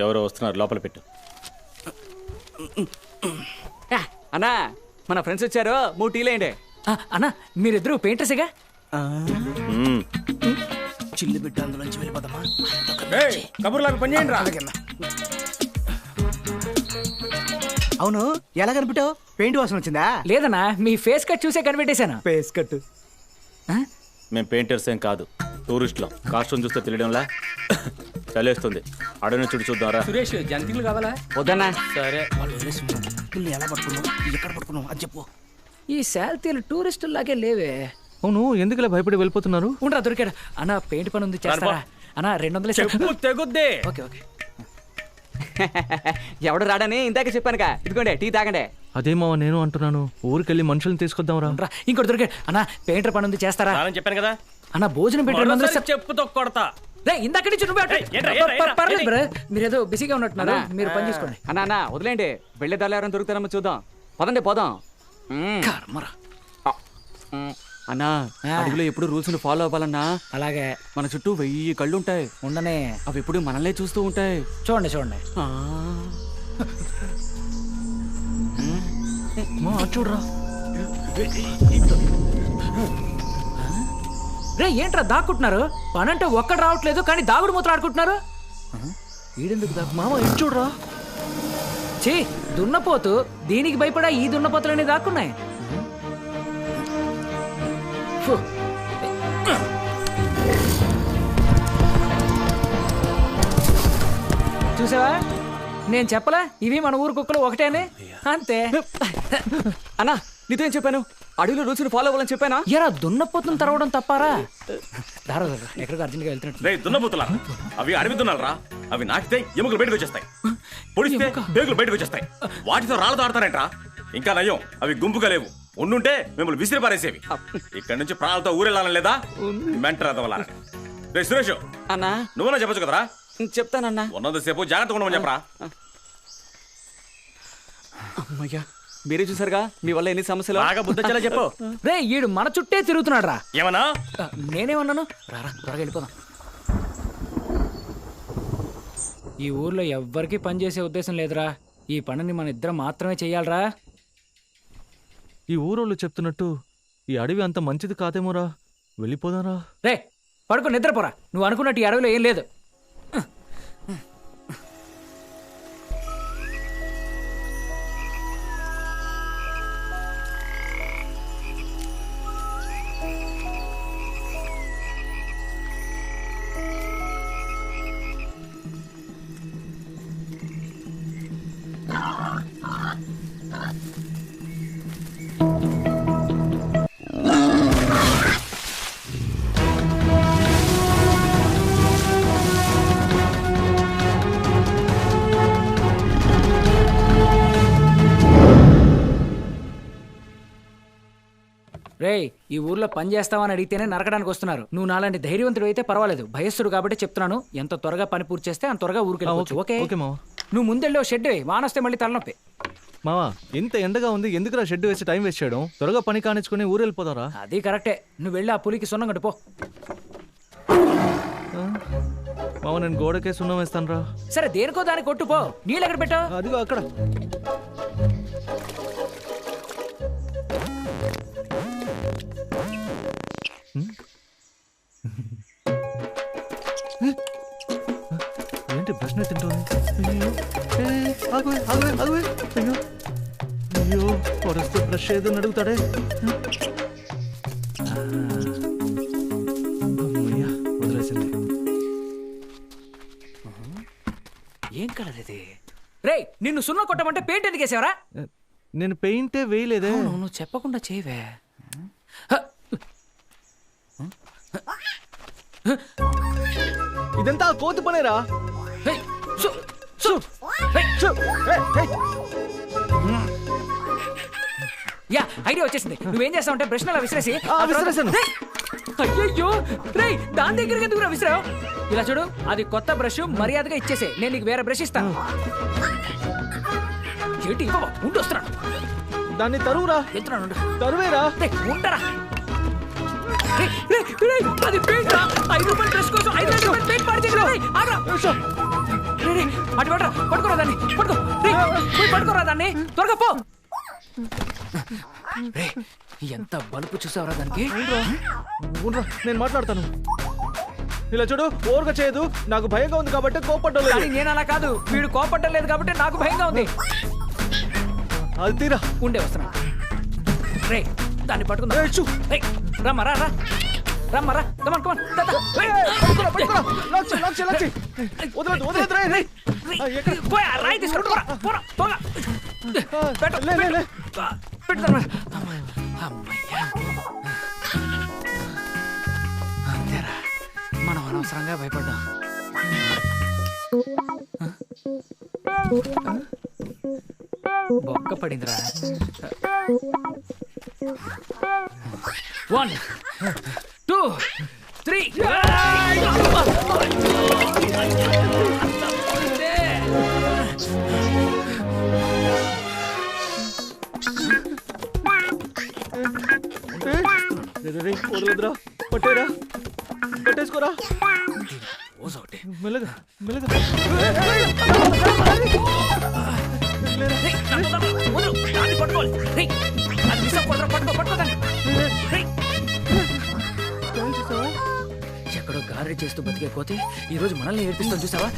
ఎవరో వస్తున్నారు, లోపల పెట్టు. అన్నా మన ఫ్రెండ్స్ వచ్చారు, 3 టీలు వేయండి. అన్నా మీరిద్దరు పెయింటర్సేగా? చిల్లు బిడ్డ అందులోంచి వెళ్ళిపోదామా? కబుర్లాగా పని చేయండి రా. అవును, ఎలా కనిపెట్టావు? పెయింట్ వాసన వచ్చిందా? లేదన్నా, మీ ఫేస్ కట్ చూసే కనిపెట్టేశాను. Face cut? మేము పెయింటర్స్ ఏం కాదు, టూరిస్టులం. కాస్ట్యూమ్ చూస్తే తెలియడంలా చలేస్తుంది. అడవిని చూద్దాంరా. సురేష్ జంతికలు కావాలా? వద్దన్నా. సరే. ఎలా పట్టుకున్నావు? ఎక్కడ పట్టుకున్నావు అది చెప్పు. ఈ శాల్తీలు టూరిస్టులాగే లేవే. అవును, ఎందుకులా భయపడి వెళ్ళిపోతున్నారు? ఉండరా, దొరికాడు. అన్నా పెయింట్ పని ఉంది, చేస్తారా? అన్నా 200 తెగుద్ది. Okay okay. ఎవడు రాడని ఇందాక చెప్పానుగా, ఇదిగోండి టీ తాగండి. అదే మావా నేను అంటున్నాను, ఊరికెళ్ళి మనుషుల్ని తీసుకొద్దాం రా. ఇంకోటి దొరికాడు. అన్నా పెయింటర్ పని ఉంది, చేస్తారా? చెప్పాను కదా. అన్న భోజనం పెట్టి చెప్పుతో కొడతా. ఇందాక నుంచి పర్లేదు బ్రో, మీరేదో బిజీగా ఉన్నట్టున్నారు, మీరు పని చేసుకోండి. అన్న వదిలేండి, వెళ్ళే దారిలో ఎవరైనా దొరుకుతారమ్మా చూద్దాం. పదండి పోదాం. అన్నా అడుగులో ఎప్పుడు రూల్స్ ఫాలో అవ్వాలన్నా. అలాగే. మన చుట్టూ 1000 కళ్ళు ఉంటాయి. ఉండనే, అవి ఎప్పుడు మనల్నే చూస్తూ ఉంటాయి. చూడండి చూడండి. చూడరా. రే ఏంట్రా దాక్కుంటున్నారు? పనంటే ఒక్కడు రావట్లేదు, కానీ దాగుడు మూతలు ఆడుకుంటున్నారు. ఈడెందుకు దాకు మామ? ఇటు చూడరా. చీ దున్నపోతు, దీనికి భయపడా ఈ దున్నపోతులన్నీ దాక్కున్నాయి. చూసావా, నేను చెప్పలా ఇవి మన ఊరు కుక్కలు ఒకటేనే. అంతే. అన్నా నీతో ఏం చెప్పాను? అడవిలో రూల్స్ ఫాలో అవ్వాలని చెప్పానా? ఎరా దున్నపోతును తరవడం తప్పారా? ఎక్కడికి అర్జెంట్గా వెళ్తున్నట్టు. దున్నపోతులా అవి అడవి దున్నాలరా. అవి నాకితే ఎముకలు బయటకు వచ్చేస్తాయి, పొడిస్తే పేగులు బయటకు వచ్చేస్తాయి. వాటితో రాళ్ళతో ఆడతారంట్రా. ఇంకా నయం, అవి గుంపుగా లేవు. ఉండుంటే మిమ్మల్ని విసిరి పారేసేవి. ఇక్కడి నుంచి ప్రాణాలతో ఊరెళ్ళాలని లేదా? మెంటర్ అదవలా. రే సురేష్ అన్నా, నువ్వునా చెప్పచ్చు కదరా? చెప్తానన్నా. ఉన్నంతసేపు జాగ్రత్తగా ఉండమని చెప్పరా. అమ్మయ్యా, మీరే చూసారుగా, మీ వల్ల ఎన్ని సమస్యలు. బాగా బుద్ధొచ్చేలా చెప్పు. రే ఈడు మన చుట్టే తిరుగుతున్నాడు రా. ఏమన్నా? నేనేమన్నాను? రారా త్వరగా వెళ్ళిపోదాం. ఈ ఊర్లో ఎవ్వరికీ పని చేసే ఉద్దేశం లేదురా. ఈ పనిని మన ఇద్దరం మాత్రమే చెయ్యాలరా. ఈ ఊరోళ్ళు చెప్తున్నట్టు ఈ అడవి అంత మంచిది కాదేమోరా, వెళ్ళిపోదారా. రే పడుకో, నిద్రపోరా. నువ్వు అనుకున్నట్టు ఈ అడవిలో ఏం లేదు. రేయ్ ఈ ఊర్లో పని చేస్తావని అడిగితేనే నరకడానికి వస్తున్నారు. నువ్వు నాలాంటి ధైర్యవంతుడు అయితే పర్వాలేదు, భయస్తుడు కాబట్టి చెప్తున్నాను. ఎంత త్వరగా పని పూర్తి చేస్తే అంత త్వరగా ఊరికి వెళ్ళవచ్చు. ఓకే మావా. నువ్వు ముందెళ్ళి షెడ్ వేయి, వానొస్తే మళ్ళీ తలనొప్పి. మావా ఇంత ఎండగా ఉంది, ఎందుకురా షెడ్ వేసి టైం వేస్ట్ చేయడం? త్వరగా పని కానిచ్చుకుని ఊరు వెళ్ళిపోతారా. అది కరెక్టే. నువ్వు వెళ్ళి ఆ పులికి సున్నం కట్టు పో. మావ నేను గోడకే సున్నం వేస్తాను రా. సరే దేనికో దానికి కొట్టు పో. నీళ్ళు ఎక్కడ పెట్టావు? అదిగో అక్కడ. ఏంటి ప్రశ్న తింటుంది? అయ్యో వరస్తే బ్రష్ ఏదో అడుగుతాడే. వదిలేసింది. ఏం కలర్ ఇది? రేయ్ నిన్ను సున్నా కొట్టమంటే పెయింట్ ఎందుకు వేసావరా? నేను పెయింటే వేయలేదే. నువ్వు చెప్పకుండా చేయవే. ఇదంతా కోతి పనేరా. యా ఐడియా వచ్చేసింది. నువ్వేం చేస్తావు అంటే బ్రష్ అలా విసిరేసి. అయ్యో రేయ్ దాని దగ్గరికి ఎందుకు రా విసిరావు? ఇలా చూడు, అది కొత్త బ్రష్, మర్యాదగా ఇచ్చేసే. నేను నీకు వేరే బ్రష్ ఇస్తాను. ఏంటి ఇవ్వవా? ఉండి వస్తున్నాను. దాన్ని తరువురా. ఎత్తున్నాను. తరువేరా. ఉండరా. అది పెయింట్ రా. 5 రూపాయల డ్రెస్ కోసం 5 రూపాయల పెయింట్ పాడు చేసి అటు పడరా. పట్టుకోరా దాన్ని. పట్టుకో. పోయి పట్టుకోరా దాన్ని. త్వరగా పో. ఎంత బలుపు చూసావరా దానికి. నేను మాట్లాడతాను. ఇలా చూడు, ఓవర్గా చేయదు. నాకు భయంగా ఉంది కాబట్టి కోపడ్డం లేదు. కానీ నేను అలా కాదు. వీడు కోపడ్డం లేదు కాబట్టి నాకు భయంగా ఉంది. అది తీరా. ఉండే వస్తున్నా. రే దాన్ని పట్టుకుందా. రమ్మా రా రా. రమ్మా రా. కమాన్ కమాన్. రాయి తీసుకురా. అంతేరా, మనం అనవసరంగా భయపడ్డాం. బొక్క పడిందిరా. 1 2 3. వదలదురా. పట్టేరా. పట్టేసుకోరా. మెల్లగా మెల్లగా. ఎక్కడో గారె చేస్తూ బతికే కోతి ఈ రోజు మనల్ని ఏడిపిస్తాం చూసావా.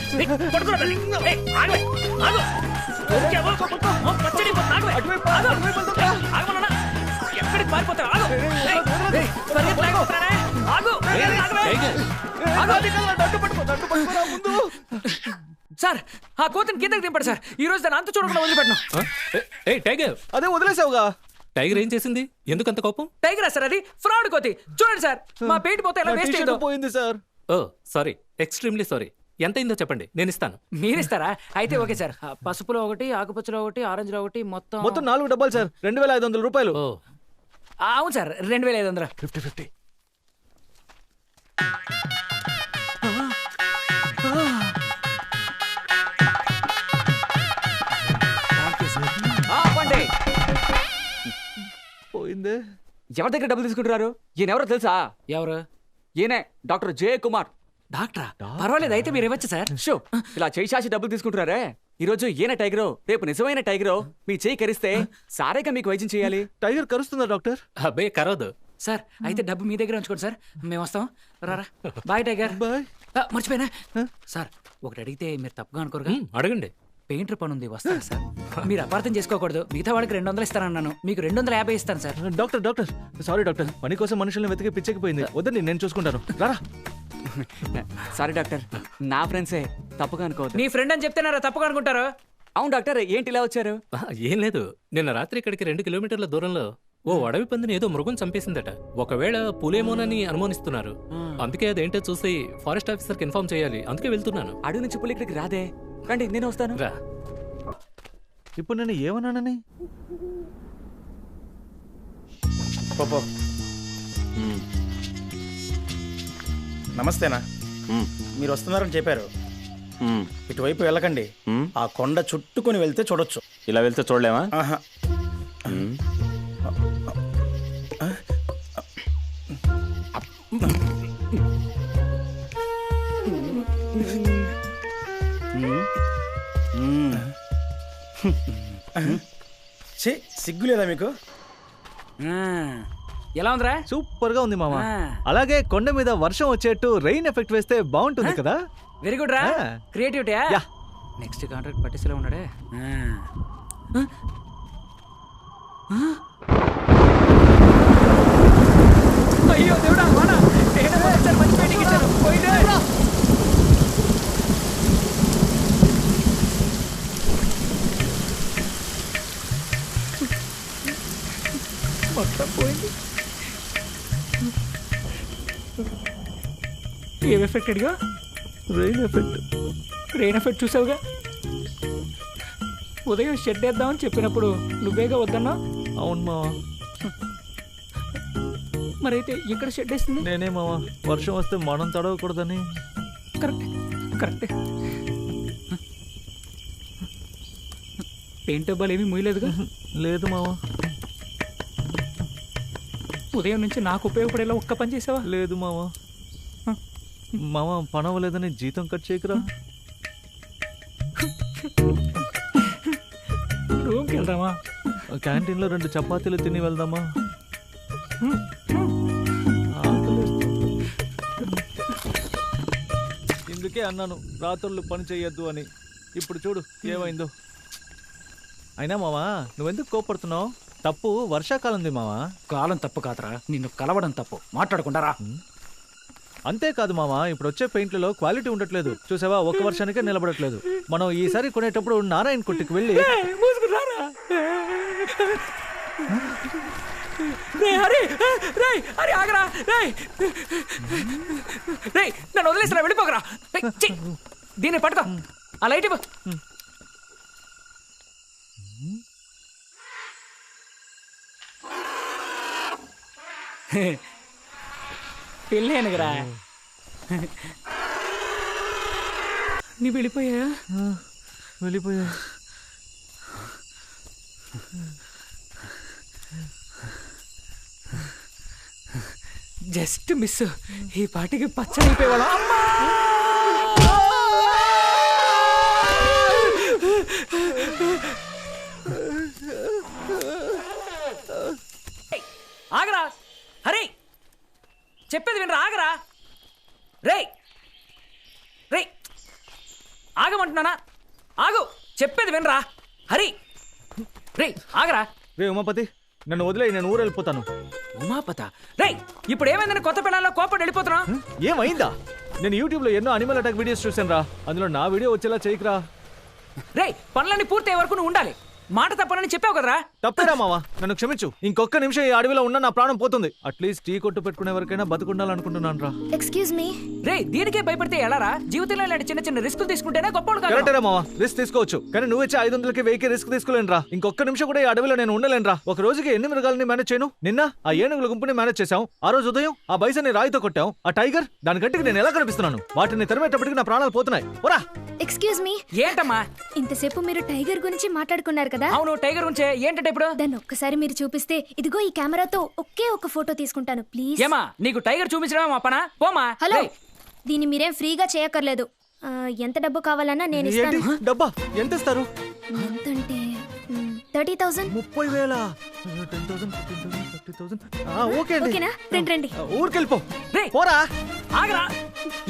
ఎక్కడికి పారిపోతావు. సార్ ఆ కోతిని కిందకి దింపడు సార్. ఈ రోజు దాని అంత చూడకుండా వదిలిపెట్టినా. టైగర్ అదే వదిలేసావుగా. టైగర్ ఏం చేసింది? ఎందుకంత కోపం? టైగరా సార్ అది ఫ్రాడ్ కోతి. చూడండి సార్ మా పెయింట్ పోతే ఎలా వేస్ట్ అయిందో. పోయింది సార్. ఓ సారీ, ఎక్స్ట్రీమ్లీ సారీ. ఎంత అయిందో చెప్పండి, నేను ఇస్తాను. మీరిస్తారా? అయితే ఓకే సార్. పసుపులో ఒకటి, ఆకుపచ్చలో ఒకటి, ఆరెంజ్ లో ఒకటి, మొత్తం 4 డబ్బాలు సార్. 2500 రూపాయలు. అవును సార్. 2500. 50-50. పోయిందే. ఎవరి దగ్గర డబ్బులు తీసుకుంటున్నారు? ఈయనెవరో తెలుసా? ఎవరు? ఈయనే డాక్టర్ జే కుమార్. డాక్టరా? పర్వాలేదు, అయితే మీరు ఇవ్వచ్చు సార్. షో ఇలా చేయి చాచి డబ్బులు తీసుకుంటున్నారే. ఈ రోజు ఈయన టైగరో, రేపు నిజమైన టైగరో మీ చేయి కరిస్తే సారేగా మీకు వైద్యం చేయాలి. టైగర్ కరుస్తుందా డాక్టర్? అబ్బే కరవదు సార్. అయితే డబ్బు మీ దగ్గర ఉంచుకోండి సార్, మేము వస్తాం. రారా. Bye tiger. బాయ్. మర్చిపోయినా సార్, ఒకటి అడిగితే మీరు తప్పుగా అనుకోరుగా. అడగండి. పెయింటర్ పని ఉంది, వస్తారా సార్? మీరు అపార్థం చేసుకోకూడదు. మిగతా వాడికి 200 ఇస్తానన్నాను, మీకు 250 ఇస్తాను సార్. డాక్టర్ సారీ డాక్టర్, పని కోసం మనుషుల్ని వెతికి పిచ్చెక్కిపోయింది. వద్దండి, నేను చూసుకుంటాను. రారా. సారీ డాక్టర్, నా ఫ్రెండ్సే, తప్పుగా అనుకోవద్దు. నీ ఫ్రెండ్ అని చెప్తున్నారా తప్పుగా అనుకుంటారు? అవును డాక్టర్, ఏంటి ఇలా వచ్చారు? ఏం లేదు, నిన్న రాత్రి ఇక్కడికి 2 కిలోమీటర్ల దూరంలో ఓ అడవి పందిని ఏదో మృగం చంపేసిందట. ఒకవేళ పులేమోనని అనుమానిస్తున్నారు. అందుకే అదేంటో చూసి ఫారెస్ట్ ఆఫీసర్కి ఇన్ఫార్మ్ చేయాలి, అందుకే వెళ్తున్నాను. అడవి నుంచి పులి ఇక్కడికి రాదే. రండి, నేను వస్తాను. రా. ఇప్పుడు నేను ఏమన్నానని? నమస్తేనా. మీరు వస్తున్నారని చెప్పారు. ఇటువైపు వెళ్ళకండి, ఆ కొండ చుట్టుకొని వెళ్తే చూడొచ్చు. ఇలా వెళ్తే చూడలేమా? ఆహా. సిగ్గు లేదా మీకు? ఎలా ఉందిరా? సూపర్ గా ఉంది మామ. అలాగే కొండ మీద వర్షం వచ్చేట్టు రెయిన్ ఎఫెక్ట్ వేస్తే బాగుంటుంది కదా. వెరీ గుడ్ రా, క్రియేటివిటీ. నెక్స్ట్ కాంట్రాక్ట్ పట్టిసలో ఉన్నాడే. అయ్యో దేవుడా, వాడా నేను వచ్చాను, మంచి పెయింటింగ్ ఇచ్చాను. పోయిదే మొత్తం పోయింది. ఏం ఎఫెక్ట్ అడిగా? Rain effect. రెయిన్ ఎఫెక్ట్ చూసావుగా. ఉదయం షెడ్ వేద్దామని చెప్పినప్పుడు నువ్వేగా వద్దన్నా. అవును మావా. మరైతే ఇక్కడ షెడ్ వేస్తుంది నేనే మావా. వర్షం వస్తే మనం తడవకూడదని. Correct correct. పెయింట్ డబ్బాలు ఏమీ మూయలేదుగా? లేదు మావా. ఉదయం నుంచి నాకు ఉపయోగపడేలా ఒక్క పని చేసావా? లేదు మావా. మావా పని అవ్వలేదని జీతం కట్ చేయకురా. రూమ్కి వెళ్దామా? క్యాంటీన్లో 2 చపాతీలు తిని వెళ్దామా? ఇందుకే అన్నాను రాత్రులు పని చెయ్యొద్దు అని. ఇప్పుడు చూడు ఏమైందో. అయినా మావా నువ్వెందుకు కోపడుతున్నావు? తప్పు వర్షాకాలంది మావా. కాలం తప్పు కాదురా, నిన్ను కలవడం తప్పు. మాట్లాడకుండా రా. అంతేకాదు మావా, ఇప్పుడు వచ్చే పెయింట్లలో క్వాలిటీ ఉండట్లేదు. చూసావా, 1 వర్షానికే నిలబడట్లేదు. మనం ఈసారి కొనేటప్పుడు నారాయణ కొట్టుకు వెళ్ళి నన్ను వదిలేసిరా, వెళ్ళిపోకరా. దీన్ని పట్టుకో, ఆ లైట్ ఇవ్వు. పెళ్ళేనుగరా. నీ వెళ్ళిపోయా? వెళ్ళిపోయా. Just miss. ఈ పాటికి పచ్చడి అయిపోయేవాళ్ళ. ఆగరా హరి, చెప్పేది వినరా. ఆగరా రే, రే ఆగమంటున్నానా? ఆగు, చెప్పేది వినరా హరి. రే ఆగరా. రే ఉమాపతి, నన్ను వదిలే, నేను ఊరు వెళ్ళిపోతాను. ఉమాపత రే, ఇప్పుడు ఏమైందని కొత్త పిల్లల్లో కోపడి వెళ్ళిపోతున్నా? ఏమైందా? నేను యూట్యూబ్లో ఎన్నో అనిమల్ అటాక్ వీడియోస్ చూసాను రా. అందులో నా వీడియో వచ్చేలా చేయకురా. రే, పనులన్నీ పూర్తయ్యే వరకు నువ్వు ఉండాలి. మాట తప్పనని చెప్పావు కదరా. తప్పేరా మావా, నన్ను క్షమించు. ఇంకొక నిమిషం ఈ అడవిలో ఉన్న నా ప్రాణం పోతుంది. అట్లీస్ట్ టీ కొట్టు పెట్టుకునే వరకైనా బతుకుండాలనుకుంటున్నాను రా. Excuse me. రే, దీనికే భయపడితే ఎలారా? జీవితంలో ఇలాంటి చిన్న చిన్న రిస్క్ తీసుకుంటేనే గొప్పవాడు కాదు. కరెక్టేరా మావా, రిస్క్ తీసుకోవచ్చు. కానీ నువ్వు ఇచ్చే 500కి 1000కి రిస్క్ తీసుకోలేను రా. ఇంకొక నిమిషం కూడా ఈ అడవిలో నేను ఉండలేను రా. ఒక రోజుకి ఎన్ని మృగాలని మేనేజ్ చేయను? నిన్న ఆ ఏనుగుల గుంపుని మేనేజ్ చేశాం. ఆ రోజు ఉదయం ఆ బైసన్ని రాయితో కొట్టాం. ఆ టైగర్, దాని గంటికి నేను ఎలా కనిపిస్తున్నాను? వాటిని తరిమేటప్పటికి నా ప్రాణాలు పోతున్నాయి. ఓరా. Excuse me. ఏంటమ్మా? ఇంతసేపు మీరు టైగర్ గురించి మాట్లాడుకున్నారు కదా? అవును, టైగర్ గురించి. ఏంటంటే ఇప్పుడు? దాన్ని ఒక్కసారి మీరు చూపిస్తే ఇదిగో ఈ కెమెరాతో ఒకే ఒక ఫోటో తీసుకుంటాను ప్లీజ్. ఏమా, నీకు టైగర్ చూపించడమే మా పనా? పోమా. హలో, దీన్ని మీరేం ఫ్రీగా చేయక్కర్లేదు. ఎంత డబ్బు కావాలన్నా నేను ఇస్తాను. డబ్బా ఎంత ఇస్తారు? ఎంతంటే 30,000. 30,000. 10,000, 15,000, 30,000. ఓకే అండి. ఓకేనా? రండి. ఊరికెళ్ళిపో. పోరా. ఆగరా.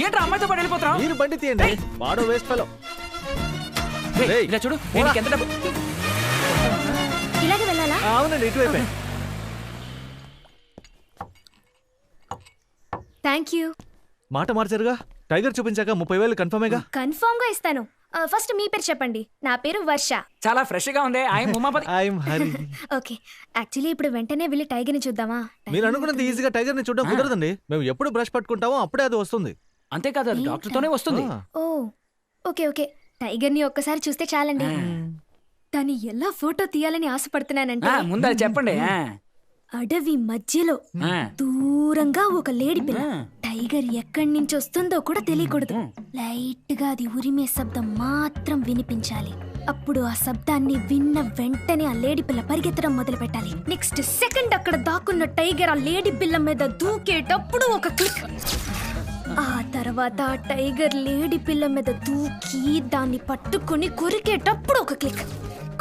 ఏంట్రా అమ్మాయితో పాటు వెళ్ళిపోతున్నావు? మీరు బండి తీయండి. వాడో వేస్ట్ ఫెలో. ఇలా చూడు, నీకు ఎంత డబ్బు? ఇలాగే వెళ్ళాలా? అవునండి, ఇటువైపే. Thank you. మాట మార్చారుగా. టైగర్ చూపించాక 30,000 కన్ఫర్మేగా? కన్ఫర్మ్ గా ఇస్తాను. ఫస్ట్ మీ పేరు చెప్పండి. నా పేరు వర్ష. చాలా ఫ్రెష్ గా ఉంది. I'm Umapathi. I'm Hari. Okay, actually ఇప్పుడు వెంటనే వెళ్ళి టైగర్ ని చూద్దామా? మీరు అనుకున్నంత ఈజీగా టైగర్ ని చూడడం కుదరదండి. మేము ఎప్పుడు బ్రష్ పట్టుకుంటామో అప్పుడే అది వస్తుంది. అంతేకాదు, డాక్టర్ తోనే వస్తుంది. ఓ ఓకే ఓకే. టైగర్ ని ఒక్కసారి చూస్తే చాలండి. దాన్ని ఎలా ఫోటో తీయాలని ఆశపడుతున్నానంటే, ముందు అది చెప్పండి. అడవి మధ్యలో దూరంగా ఒక లేడి పిల్ల. టైగర్ ఎక్కడి నుంచి వస్తుందో కూడా తెలియకూడదు. లైట్ గా అది ఉరిమే శబ్దం మాత్రం వినిపించాలి. అప్పుడు ఆ శబ్దాన్ని విన్న వెంటనే ఆ లేడి పిల్ల పరిగెత్తడం మొదలు పెట్టాలి. నెక్స్ట్ సెకండ్ అక్కడ దాక్కున్న టైగర్ ఆ లేడి పిల్ల మీద దూకేటప్పుడు ఒక క్లిక్. ఆ తర్వాత ఆ టైగర్ లేడి పిల్ల మీద దూకి దాన్ని పట్టుకుని కొరికేటప్పుడు ఒక క్లిక్.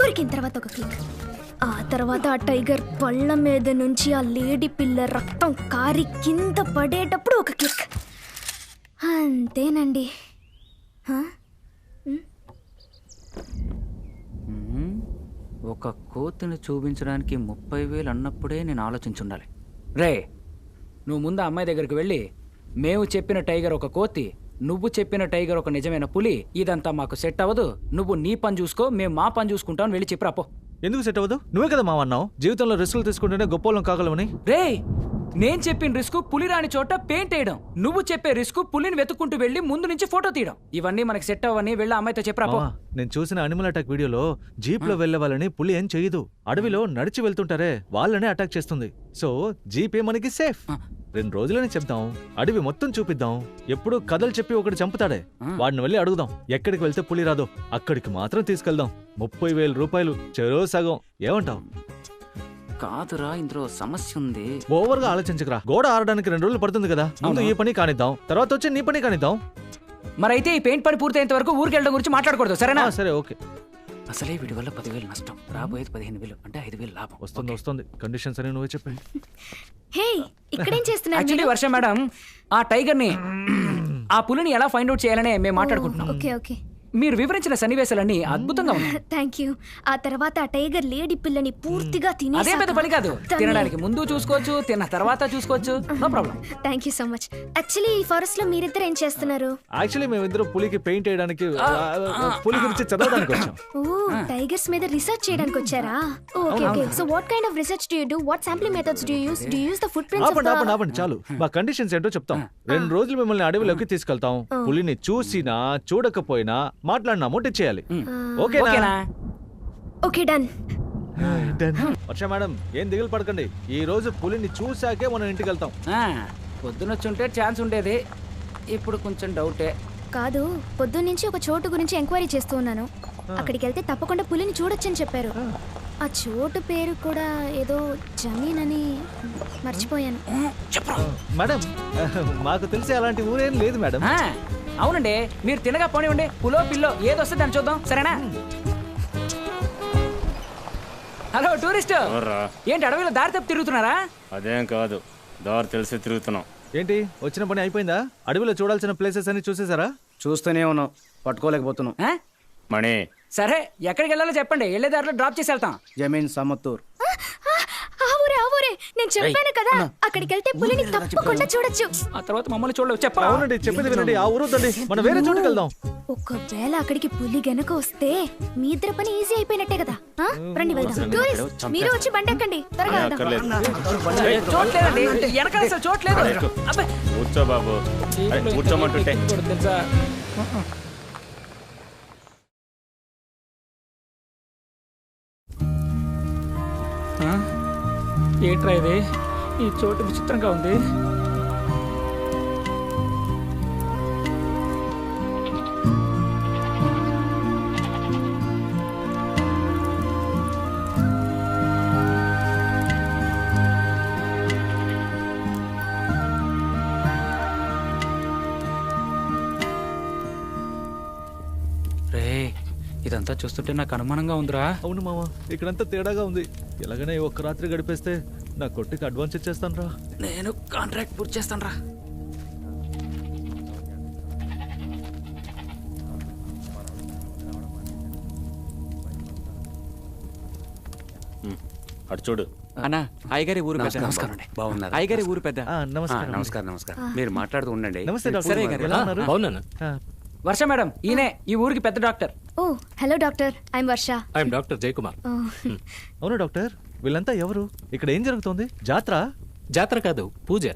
కొరికిన తర్వాత ఒక క్లిక్. ఆ తర్వాత ఆ టైగర్ పళ్ళ మీద నుంచి ఆ లేడి పిల్ల రక్తం కారి కింద పడేటప్పుడు ఒక క్లిక్. అంతేనండి. ఒక కోతిని చూపించడానికి 30,000 అన్నప్పుడే నేను ఆలోచించుండాలి. రే, నువ్వు ముందు అమ్మాయి దగ్గరికి వెళ్ళి, మేము చెప్పిన టైగర్ ఒక కోతి, నువ్వు చెప్పిన టైగర్ ఒక నిజమైన పులి, ఇదంతా మాకు సెట్ అవ్వదు, నువ్వు నీ పని చూసుకో, మేము మా పని చూసుకుంటాం, వెళ్ళి చెప్పరాపో. ఎందుకు సెట్ అవ్వదు? నువ్వే కదా మావన్నావు జీవితంలో రిస్కులు తీసుకుంటేనే గొప్పలం కాగలవని. రే, నేను చెప్పిన రిస్క్ పులి రాని చోట పెయింట్ వేయడం, నువ్వు చెప్పే రిస్క్ పులిని వెతుక్కుంటూ వెళ్ళి ముందు నుంచి ఫోటో తీయడం. ఇవన్నీ మనకి సెట్ అవ్వని వెళ్ళి అమ్మాయితో చెప్పరాపో. నేను చూసిన అనిమల్ అటాక్ వీడియోలో జీప్ లో వెళ్లే వాళ్ళని పులి ఏం చేయదు. అడవిలో నడిచి వెళ్తుంటారే వాళ్ళనే అటాక్ చేస్తుంది. సో జీపే మనకి సేఫ్. 2 రోజులని చెప్దాం, అడవి మొత్తం చూపిద్దాం. ఎప్పుడు కథలు చెప్పి ఒకటి చంపుతాడే, వాడిని వెళ్ళి అడుగుదాం. ఎక్కడికి వెళ్తే పులి రాదో అక్కడికి మాత్రం తీసుకెళ్దాం. 30,000 రూపాయలు, చెరో సగం. ఏమంటావు? కాదురా, ఇందులో సమస్య ఉంది. ఓవర్గా ఆలోచించకరా. గోడ ఆరడానికి 2 రోజులు పడుతుంది కదా, ముందు ఈ పని కానిద్దాం, తర్వాత వచ్చి నీ పని కానిద్దాం. మరైతే ఈ పెయింట్ పని పూర్తయ్యేంత వరకు ఊరికి వెళ్ళడం గురించి మాట్లాడకూడదు, సరేనా? సరే, ఓకే. అసలే వీడి వల్ల 10,000 నష్టం, రాబోయేది 15,000, అంటే 5,000 లాభం. వస్తుంది. కండిషన్స్ అని నువ్వే చెప్పండి. హే, ఇక్కడేం చేస్తున్నారు? యాక్చువల్లీ వర్ష మేడం, ఆ టైగర్ ని ఆ పులిని ఎలా ఫైండ్ అవుట్ చేయాలని మేము మాట్లాడుకుంటున్నాం. ఓకే. మీరు వివరించిన సన్నివేశాలన్నీ అద్భుతంగా ఉన్నాయి. Thank you. ఆ తర్వాత ఆ టైగర్ లేడీ పిల్లని పూర్తిగా అదే పెద్ద పని కాదు. తినడానికి ముందు చూసుకోవచ్చు, తిన్న తర్వాత చూసుకోవచ్చు, no problem. Thank you so much. Actually ఈ ఫారెస్ట్ లో మీరిద్దరు ఏం చేస్తున్నారు? యాక్చువల్లీ మేమిద్దరు పులికి పెయింట్ వేయడానికి, పులి గురించి చదవడానికి వచ్చాం. ఓ, టైగర్స్ మీద రీసెర్చ్ చేయడానికి వచ్చారా? Okay. So what kind of research do you do? What sampling methods do you use? Do you use the foot prints of the... ఆపండి, చాలు. మా కండిషన్స్ ఏంటో చెప్తాం. 2 రోజులు మిమ్మల్ని అడవిలోకి తీసుకెళ్తాం. పులిని చూసినా చూడకపోయినా మాట్లాడినా మోటి చేయాలి. ఓకేనా? Okay, done. వర్ష మేడం, ఏం దిగులు పడకండి. ఈ రోజు పులిని చూసాకే మనం ఇంటికి వెళ్తాం. పొద్దునొచ్చుంటే ఛాన్స్ ఉండేది, ఇప్పుడు కొంచెం డౌటే. కాదు, పొద్దున్నుంచి ఒక చోటు గురించి ఎంక్వైరీ చేస్తూ ఉన్నాను. అక్కడికి వెళ్తే తప్పకుండా పులిని చూడొచ్చని చెప్పారు. ఆ చోటు పేరు కూడా ఏదో జమీన్ అని మర్చిపోయాను. మేడం, మాకు తెలిసి అలాంటి ఊరేం లేదు మేడం. అవునండి, మీరు తినగా పోనివ్వండి. పులో పిల్లో ఏదొస్తే దాన్ని చూద్దాం, సరేనా? హలో టూరిస్ట్, ఏంటి అడవిలో దారి తప్పి తిరుగుతున్నారా? అదేం కాదు, దారి తెలిసి తిరుగుతున్నాం. ఏంటి, వచ్చిన పని అయిపోయిందా? అడవిలో చూడాల్సిన ప్లేసెస్ అన్ని చూసేసారా? చూస్తూనే ఉన్నాం, పట్టుకోలేకపోతున్నాం. మణి, సరే ఎక్కడికి వెళ్ళాలో చెప్పండి, వెళ్ళే దారిలో డ్రాప్ చేసి వెళ్తాం. జమీన్ సమత్తూర్. ఆ ఊరే, నేను చెప్పాను కదా, అక్కడికి వెళ్తే పులిని తప్పకుండా చూడొచ్చు. ఆ తర్వాత మమ్మల్ని చూడలేవు. చెప్పా. అవునండి, చెప్పింది వినండి. ఆ ఊరొద్దండి, మనం వేరే చోటుకి వెళ్దాం. ఒకవేళ అక్కడికి పులి గనక వస్తే మీ ఇద్దరు పని ఈజీ అయిపోయినట్టే కదా. రండి వెళ్దాం. టూరిస్ట్, మీరు వచ్చి బండి ఎక్కండి, త్వరగా చూడలేదండి, వెనకాల అసలు చూడలేదు. కూర్చో బాబు, కూర్చోమంటుంటే. తెలుసా, ఏంట్రా ఇది? ఈ చోటు విచిత్రంగా ఉంది. ఇదంతా చూస్తుంటే నాకు అనుమానంగా ఉందిరా. అవును మామ, ఇక్కడంతా తేడాగా ఉంది. ఎలాగైనా ఈ ఒక్క రాత్రి గడిపేస్తే నా కొట్టుకి అడ్వాన్స్ ఇచ్చేస్తాను రా. నేను కాంట్రాక్ట్ పూర్తి చేస్తాను రా. అటు చూడు అన్నా, అయ్యగారి ఊరు పెద్ద. నమస్కారం అండి, బాగున్నారు? అయ్యగారి ఊరు పెద్ద. నమస్కారం. మీరు మాట్లాడుతూ ఉండండి. సరే, బాగున్నాను. వర్ష మేడం, ఈయనే ఈ ఊరికి పెద్ద డాక్టర్. ఓ, hello doctor, I'm Varsha. I'm doctor Jayakumar. అవును డాక్టర్, వీళ్ళంతా ఎవరు? ఇక్కడ ఏం జరుగుతోంది? జాతర కాదు, పూజ.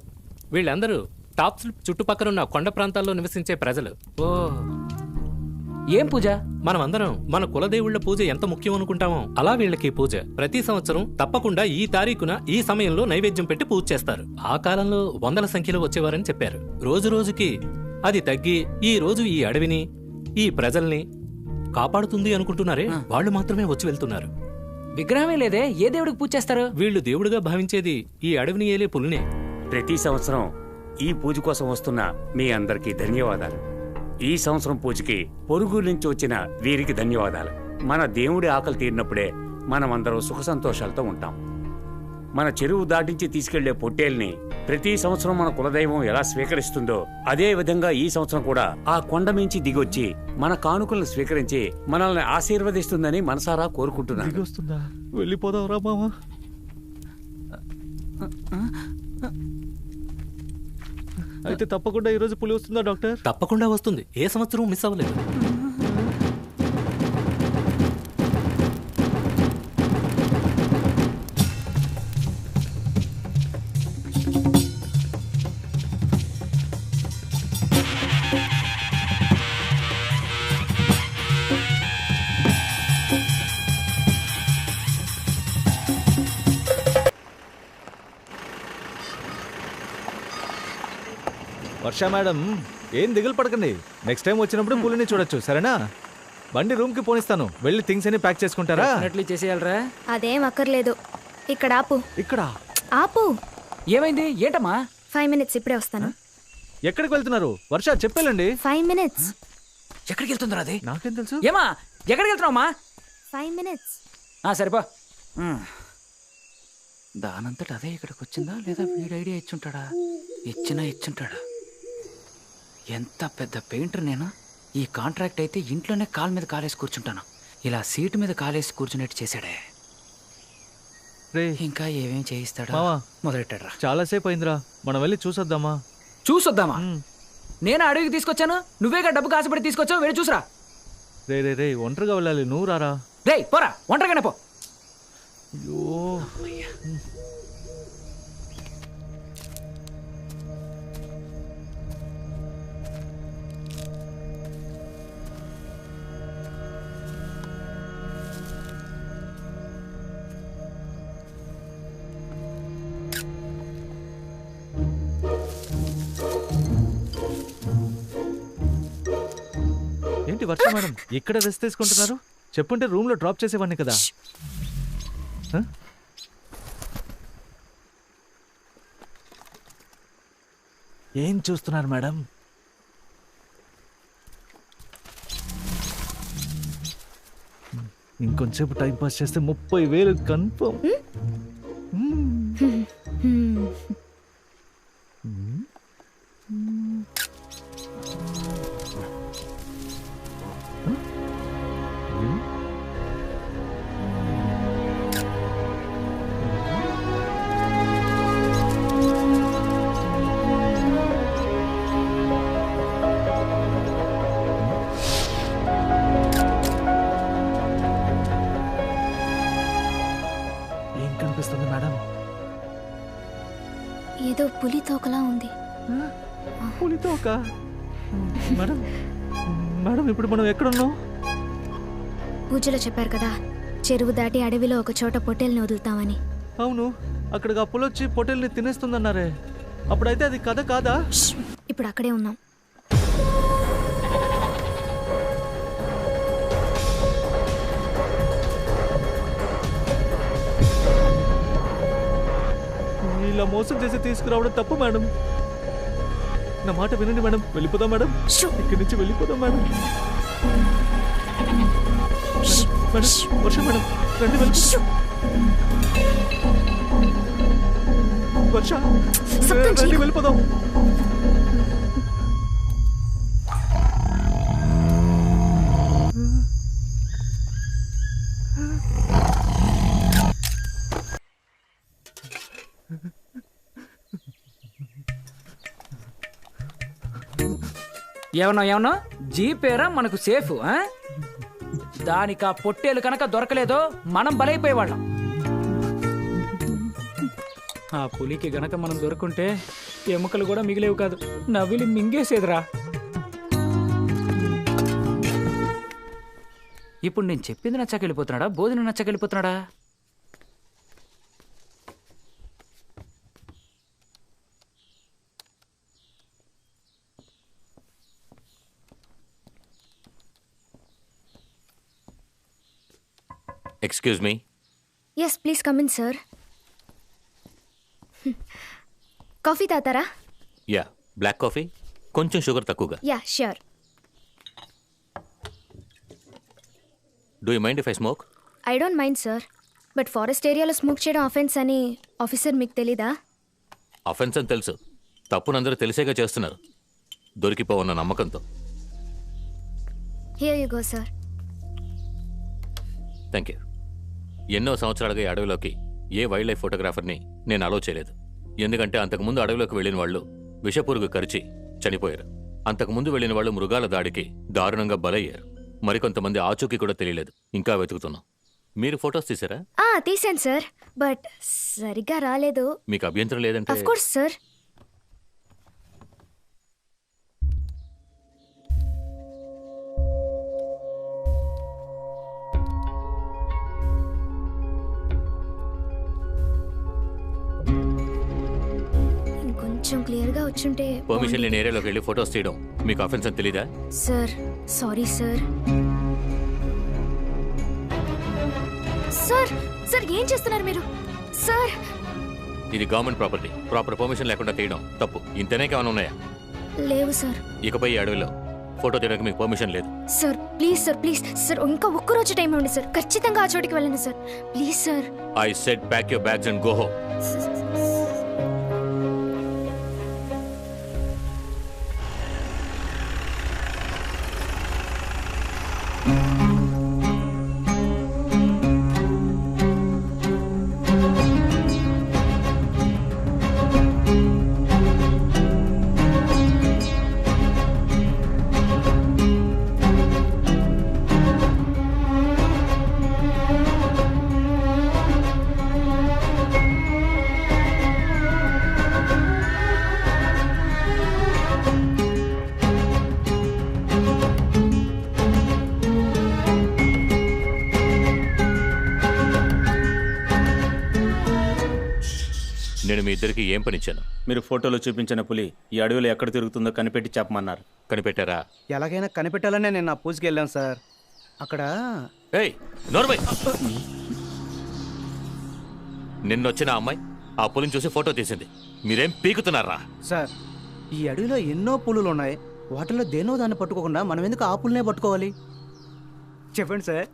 వీళ్ళందరూ టాప్ స్లిప్ చుట్టుపక్కల ఉన్న కొండ ప్రాంతాల్లో నివసించే ప్రజలు. ఓ, ఏం పూజ? మనం అందరం మన కులదేవుళ్ల పూజ ఎంత ముఖ్యం అనుకుంటామో అలా వీళ్ళకి పూజ. ప్రతి సంవత్సరం తప్పకుండా ఈ తారీఖున ఈ సమయంలో నైవేద్యం పెట్టి పూజ చేస్తారు. ఆ కాలంలో 100ల సంఖ్యలో వచ్చేవారని చెప్పారు. రోజు రోజుకి అది తగ్గి ఈ రోజు ఈ అడవిని, ఈ ప్రజల్ని కాపాడుతుంది అనుకుంటున్నారే, వాళ్ళు మాత్రమే వచ్చి వెళ్తున్నారు. విగ్రహమే లేదే, ఏ దేవుడికి పూజ చేస్తారు? వీళ్ళు దేవుడిగా భావించేది ఈ అడవిని ఏలే పులినే. ప్రతి సంవత్సరం ఈ పూజ కోసం వస్తున్న మీ అందరికీ ధన్యవాదాలు. ఈ సంవత్సరం పూజకి పొరుగు నుంచి వచ్చిన వీరికి ధన్యవాదాలు. మన దేవుడి ఆకలి తీరినప్పుడే మనమందరం సుఖ సంతోషాలతో ఉంటాం. మన చెరువు దాటించి తీసుకెళ్లే పొట్టేల్ని ప్రతి సంవత్సరం మన కులదైవం ఎలా స్వీకరిస్తుందో అదే విధంగా ఈ సంవత్సరం కూడా ఆ కొండ మించి దిగొచ్చి మన కానుకలను స్వీకరించి మనల్ని ఆశీర్వదిస్తుందని మనసారా కోరుకుంటున్నాను. వెళ్ళిపోదాం రా మామ. అయితే తప్పకుండా ఈ రోజు పులి వస్తుందా డాక్టర్? తప్పకుండా వస్తుంది, ఏ సంవత్సరం మిస్ అవ్వలేదు. వర్ష మేడం ఏం దిగులు పడకండి. నెక్స్ట్ టైం వచ్చినప్పుడు పులిని చూడొచ్చు, సరేనా? బండి రూమ్ కి పోనిస్తాను, వెళ్ళి థింగ్స్ అన్ని ప్యాక్ చేసుకుంటారా? చేసేయాలరా? అదేం అక్కర్లేదు. ఇక్కడ ఆపు. ఇక్కడ ఆపు. ఏమైంది? ఏంటమ్మా? 5 minutes, ఇప్పుడే వస్తాను. ఎక్కడికి వెళ్తున్నారు? వర్ష చెప్పేళ్ళండి. 5 minutes. ఎక్కడికి వెళ్తుందో అది నాకేం తెలుసు. ఏమా ఎక్కడికి వెళ్తున్నావమ్మా? 5 minutes. సరిపో. దానంతట అదే ఇక్కడికి వచ్చిందా లేదా వీడి ఐడియా ఇచ్చుంటాడా? ఇచ్చుంటాడా? ఎంత పెద్ద పెయింటర్ నేను. ఈ కాంట్రాక్ట్ అయితే ఇంట్లోనే కాలు మీద కాలేసి కూర్చుంటాను. ఇలా సీటు మీద కాలేసి కూర్చునేట్టు చేశాడే. ఇంకా ఏమేం చేయిస్తాడా? మొదలెట్టాడు. చాలాసేపు అయిందిరా, మనం వెళ్ళి చూసొద్దామా? చూసొద్దామా? నేను అడవికి తీసుకొచ్చాను, నువ్వేగా డబ్బు కాసుపడి తీసుకొచ్చావు, వెళ్ళి చూసరా. రే ఒంటరిగా వెళ్ళాలి, నువ్వు రారా. రే పోరా, ఒంటరిగానే పో. అయ్యో ఏంటి వర్ష మేడం ఇక్కడ రెస్ట్ తీసుకుంటున్నారు? చెప్పుంటే రూమ్ లో డ్రాప్ చేసేవాడిని కదా. ఏం చూస్తున్నారు మేడం? ఇంకొంచెంసేపు టైం పాస్ చేస్తే 30,000 కన్ఫర్మ్. ఏదో పులి తోకలా ఉంది. పులి తోక? మేడం మేడం ఇప్పుడు మనం ఎక్కడున్నాం? పూజలో చెప్పారు కదా, చెరువు దాటి అడవిలో ఒక చోట పొట్టేల్ని వదులుతామని. అవును, అక్కడికి ఆ పులొచ్చి పొట్టేల్ని తినేస్తుందన్నారే, అప్పుడైతే అది కథ కాదా? ఇప్పుడు అక్కడే ఉన్నాం. ఇలా మోసం చేసి తీసుకురావడం తప్పు మేడం. నా మాట వినండి మేడం, వెళ్ళిపోదాం మేడం, ఇక్కడి నుంచి వెళ్ళిపోదాం మేడం. వర్ష మేడం రండి, వెళ్ళిపోదాం. వర్ష రండి, వెళ్ళిపోదాం. ఏమన్నా జీపేరా మనకు సేఫ్. దానికి ఆ పొట్టేలు కనుక దొరకలేదో మనం బలైపోయేవాళ్ళం. ఆ పులికి గనక మనం దొరుకుంటే ఎముకలు కూడా మిగిలేవు కాదు, నవ్విలి మింగేసేదిరా. ఇప్పుడు నేను చెప్పింది నచ్చకెళ్ళిపోతున్నాడా, భోజనం నచ్చకెళ్ళిపోతున్నాడా? Excuse me. Yes please come in sir. Coffee తాతారా? యా, బ్లాక్ కాఫీ, కొంచెం షుగర్ తక్కువగా. Yeah sure. Do you mind if I smoke? I don't mind sir, but forest ఏరియాలో స్మోక్ చేయడం అఫెన్స్ అని ఆఫీసర్ మీకు తెలీదా? అఫెన్స్ అని తెలుసు, తప్పునందరూ తెలిసేగా చేస్తున్నారు, దొరికిపోవన్న నమ్మకంతో. Here you go sir. Thank you. ఎన్నో సంవత్సరాలుగా ఈ అడవిలోకి ఏ వైల్డ్ లైఫ్ ఫోటోగ్రాఫర్ని నేను అలో చేయలేదు. ఎందుకంటే అంతకుముందు అడవిలోకి వెళ్ళిన వాళ్ళు విషపురుగు కరిచి చనిపోయారు. అంతకుముందు వెళ్ళిన వాళ్ళు మృగాల దాడికి దారుణంగా బలయ్యారు. మరికొంతమంది ఆచూకీ కూడా తెలియలేదు, ఇంకా వెతుకుతున్నాం. మీరు ఫొటోస్ తీసారా? తీసాను సార్, బట్ సరిగ్గా రాలేదు. మీకు అభ్యంతరం లేదంటే? Of course sir. కొంచెం క్లియర్ గా వచ్చుంటే. పర్మిషన్ లేని ఏరియాలోకి వెళ్ళి ఫొటోస్ తీయడం మీకు అఫెన్స్ అని తెలీదా? Sir sorry sir. Sir sir ఏం చేస్తున్నారు మీరు? సార్ ఇది గవర్నమెంట్ ప్రాపర్టీ. ప్రాపర్ పర్మిషన్ లేకుండా తీయడం తప్పు. ఇంతనే ఏమైనా ఉన్నాయా? లేవు సార్. ఇకపై ఈ అడవిలో ఫోటో తీయడానికి మీకు పర్మిషన్ లేదు. Sir please sir, please sir, ఇంకా ఒక్కరోజు టైం ఇవ్వండి సార్. ఖచ్చితంగా ఆ చోటికి వెళ్ళండి sir, please sir. I said pack your bags and go home. నేను మీ ఇద్దరికి ఏం పనిచ్చాను? మీరు ఫోటోలో చూపించిన పులి ఈ అడవిలో ఎక్కడ తిరుగుతుందో కనిపెట్టి చెప్పమన్నారు. కనిపెట్టారా? ఎలాగైనా కనిపెట్టాలనే నేను నా పూజకి వెళ్ళాను సార్. అక్కడ నిన్నొచ్చిన అమ్మాయి ఆ పులిని చూసి ఫోటో తీసింది. మీరేం పీకుతున్నారా? సార్ ఈ అడవిలో ఎన్నో పులులు ఉన్నాయి. వాటిలో దేనో దాన్ని పట్టుకోకుండా మనం ఎందుకు ఆ పులినే పట్టుకోవాలి? చెప్పండి సార్.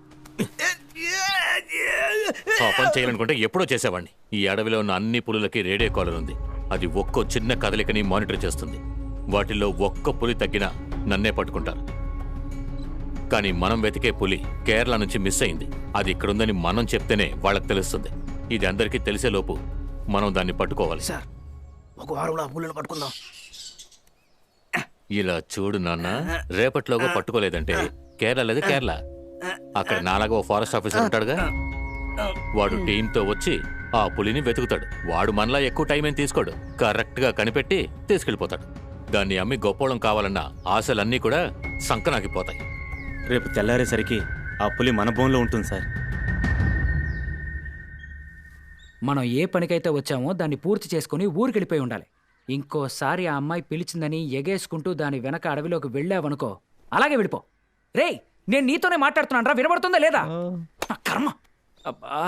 ఆ పని చేయాలనుకుంటే ఎప్పుడో చేసేవాడిని. ఈ అడవిలో ఉన్న అన్ని పులులకి రేడియో కాలర్ ఉంది. అది ఒక్కో చిన్న కదలికని మానిటర్ చేస్తుంది. వాటిల్లో ఒక్క పులి తగ్గినా నన్నే పట్టుకుంటారు. కానీ మనం వెతికే పులి కేరళ నుంచి మిస్ అయింది. అది ఇక్కడుందని మనం చెప్తేనే వాళ్ళకి తెలుస్తుంది. ఇది అందరికీ తెలిసేలోపు మనం దాన్ని పట్టుకోవాలి. సార్ ఒక వారంలో ఆ పులిని పట్టుకుందాం. ఇలా చూడు నాన్న, రేపట్లోగా పట్టుకోలేదంటే కేరళ కేరళ. అక్కడ నాలాగా ఓ ఫారెస్ట్ ఆఫీసర్ ఉంటాడుగా, వాడు టీంతో వచ్చి ఆ పులిని వెతుకుతాడు. వాడు మనలా ఎక్కువ టైం ఏం తీసుకోడు. కరెక్ట్ గా కనిపెట్టి తీసుకెళ్లిపోతాడు. దాన్ని అమ్మి గొప్పోళం కావాలన్న ఆశలన్నీ కూడా సంకనాగిపోతాయి. రేపు తెల్లారేసరికి ఆ పులి మన బోన్లో ఉంటుంది సార్. మనం ఏ పనికైతే వచ్చామో దాన్ని పూర్తి చేసుకుని ఊరికి వెళ్ళిపోయి ఉండాలి. ఇంకోసారి ఆ అమ్మాయి పిలిచిందని ఎగేసుకుంటూ దాని వెనక అడవిలోకి వెళ్ళావనుకో, అలాగే వెళ్ళిపో. రేయ్ నేను నీతోనే మాట్లాడుతున్నాను రా, వినబడుతుందా లేదా? కర్మ. అబ్బా,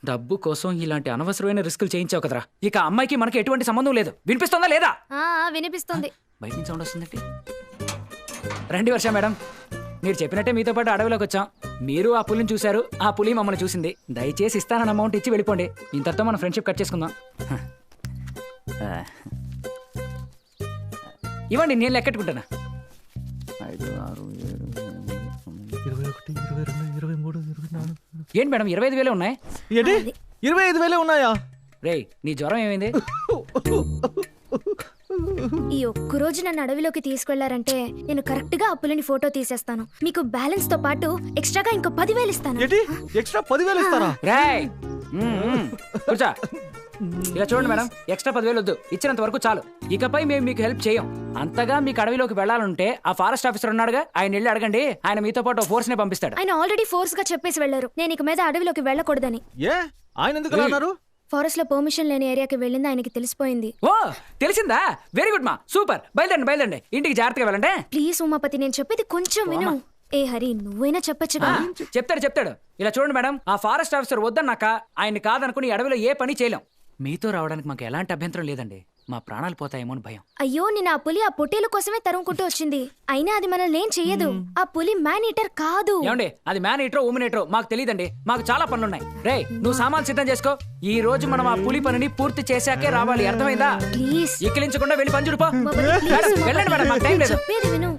డబ్బు కోసం ఇలాంటి అనవసరమైన రిస్కులు చేయించావు కదరా. ఇక అమ్మాయికి మనకి ఎటువంటి సంబంధం లేదు. వినిపిస్తుందా లేదా? వినిపిస్తుంది. బయట నుంచి సౌండ్ వస్తుందండి. రండి వర్ష మేడం, మీరు చెప్పినట్టే మీతో పాటు అడవిలోకి వచ్చాం. మీరు ఆ పులిని చూశారు, ఆ పులి మమ్మల్ని చూసింది. దయచేసి ఇస్తానన్న అమౌంట్ ఇచ్చి వెళ్ళిపోండి. ఇంతతో మన ఫ్రెండ్షిప్ కట్ చేసుకుందాం. ఇవ్వండి, నేను లెక్కెట్టుకుంటానా. 5, 6, 7, 21, 22, 23, 24. ఏంటి మేడం 25,000 ఉన్నాయి? ఏంటి 25,000 ఉన్నాయా? రేయ్ నీ జ్వరం ఏమైంది? ఈ ఒక్కరోజు నన్ను అడవిలోకి తీసుకెళ్లారంటే నేను కరెక్ట్ గా ఆ పులిని ఫోటో తీసేస్తాను. మీకు బ్యాలెన్స్ తో పాటు ఎక్స్ట్రాగా ఇంకో 10,000 ఇస్తాను. ఏంటి ఎక్స్ట్రా 10,000 ఇస్తారా? రేయ్ కూర్చో. ఇలా చూడండి మేడం, ఎక్స్ట్రా 10,000 వద్దు, ఇచ్చినంత వరకు చాలు. ఇకపై మేము మీకు హెల్ప్ చేయం. అంతగా మీకు అడవిలోకి వెళ్ళాలంటే ఆ ఫారెస్ట్ ఆఫీసర్ ఉన్నాడుగా, ఆయన వెళ్ళి అడగండి. ఆయన మీతో పాటు ఫోర్స్ నే పంపిస్తాడు. ఆయన ఆల్రెడీ ఫోర్స్ గా చెప్పేసి వెళ్లారు నేను ఇక మీద అడవిలోకి వెళ్ళకూడదని. ఏ ఆయన ఎందుకు అలా అన్నారు? ఫారెస్ట్ లో పర్మిషన్ లేని ఏరియాకి వెళ్ళింది ఆయనకి తెలిసిపోయింది. ఓ తెలిసిందా? వెరీ గుడ్ మా, సూపర్. బయలుదేరండి, ఇంటికి జాగ్రత్తగా వెళ్ళండి. ప్లీజ్ ఉమాపతి, నేను చెప్పేది కొంచెం విను. ఏ హరి, నువ్వైనా చెప్పొచ్చుగా. చెప్తాడు. ఇలా చూడండి మేడం, ఆ ఫారెస్ట్ ఆఫీసర్ వద్దన్నాక ఆయన్ని కాదనుకుని అడవిలో ఏ పని చేయలేం. మీతో రావడానికి మాకు ఎలాంటి అభ్యంతరం లేదండి. మా ప్రాణాలు పోతాయేమో అని భయం. అయ్యో, నేను ఆ పులి ఆ పొట్టేల కోసమే తరుముకుంటూ వచ్చింది. అయినా అది మనల్ని ఏం చెయ్యదు. ఆ పులి మ్యాన్ ఈటర్ కాదు. ఏమండి, అది మ్యాన్ ఈటరో ఉమెన్ ఈటరో మాకు తెలియదండి. మాకు చాలా పనులున్నాయి. రే నువ్వు సామాన్ సిద్ధం చేసుకో. ఈ రోజు మనం ఆ పులి పనిని పూర్తి చేశాకే రావాలి, అర్థమైందా? ప్లీజ్ ఎక్కిలించకుండా వెళ్ళి పని చూడుపో. వెళ్ళండి మేడం, మాకు టైం లేదు. చెప్పేది విను.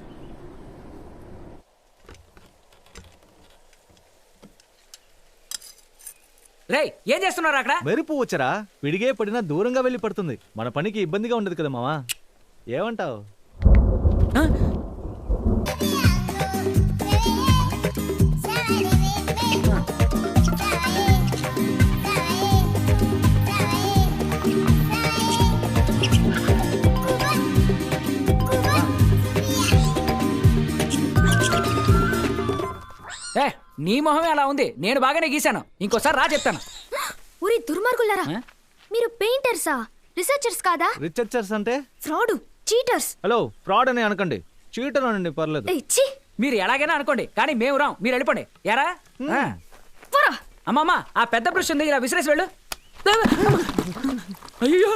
రేయ్ ఏం చేస్తున్నారు అక్కడ? మెరుపు వచ్చరా, పిడిగే పడినా దూరంగా వెళ్ళి పడుతుంది. మన పనికి ఇబ్బందిగా ఉండదు కదా మావా, ఏమంటావు? నీ మొహమే అలా ఉంది. నేను బాగానే గీశాను. ఇంకోసారి రా చెప్తాను. ఊరి దుర్మార్గులారా, మీరు పెయింటర్సా? రీసెర్చర్స్ కాదా? రీసెర్చర్స్ అంటే ఫ్రాడ్, చీటర్స్. హలో, ఫ్రాడ్ అని అనకండి, చీటర్ అనండి, పర్లేదు. ఇచ్చి మీరు ఎలాగైనా అనుకోండి, కానీ మేము రాం, మీరు వెళ్ళిపోండి. ఎరా పోరా. అమ్మమ్మ, ఆ పెద్ద బ్రష్ ఉంది, ఇలా విసిరేసి వెళ్ళు. అయ్యో,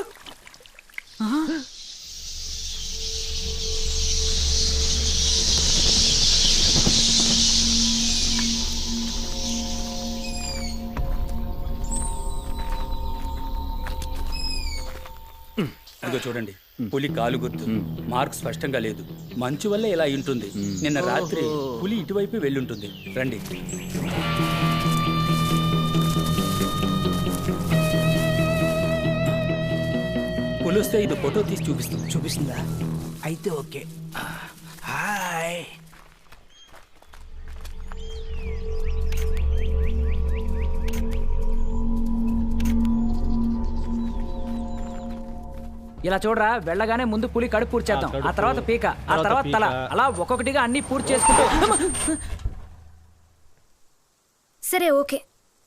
ఇదిగో చూడండి, పులి కాలు గుర్తు, మార్క్ స్పష్టంగా లేదు. మంచు వల్ల ఇలా ఉంటుంది. నిన్న రాత్రి పులి ఇటువైపు వెళ్ళుంటుంది. రండి. పులి వస్తే ఇది ఫోటో తీసి చూపిస్తుంది. చూపిస్తుందా? అయితే ఓకే. హాయ్. ఇలా చూడరా, వెళ్ళగానే ముందు పులి కడుపు పూర్తి చేద్దాం, ఆ తర్వాత పీక, ఆ తర్వాత తల, అలా ఒక్కొక్కటిగా అన్ని పూర్తి చేసుకుంటూ. సరే ఓకే,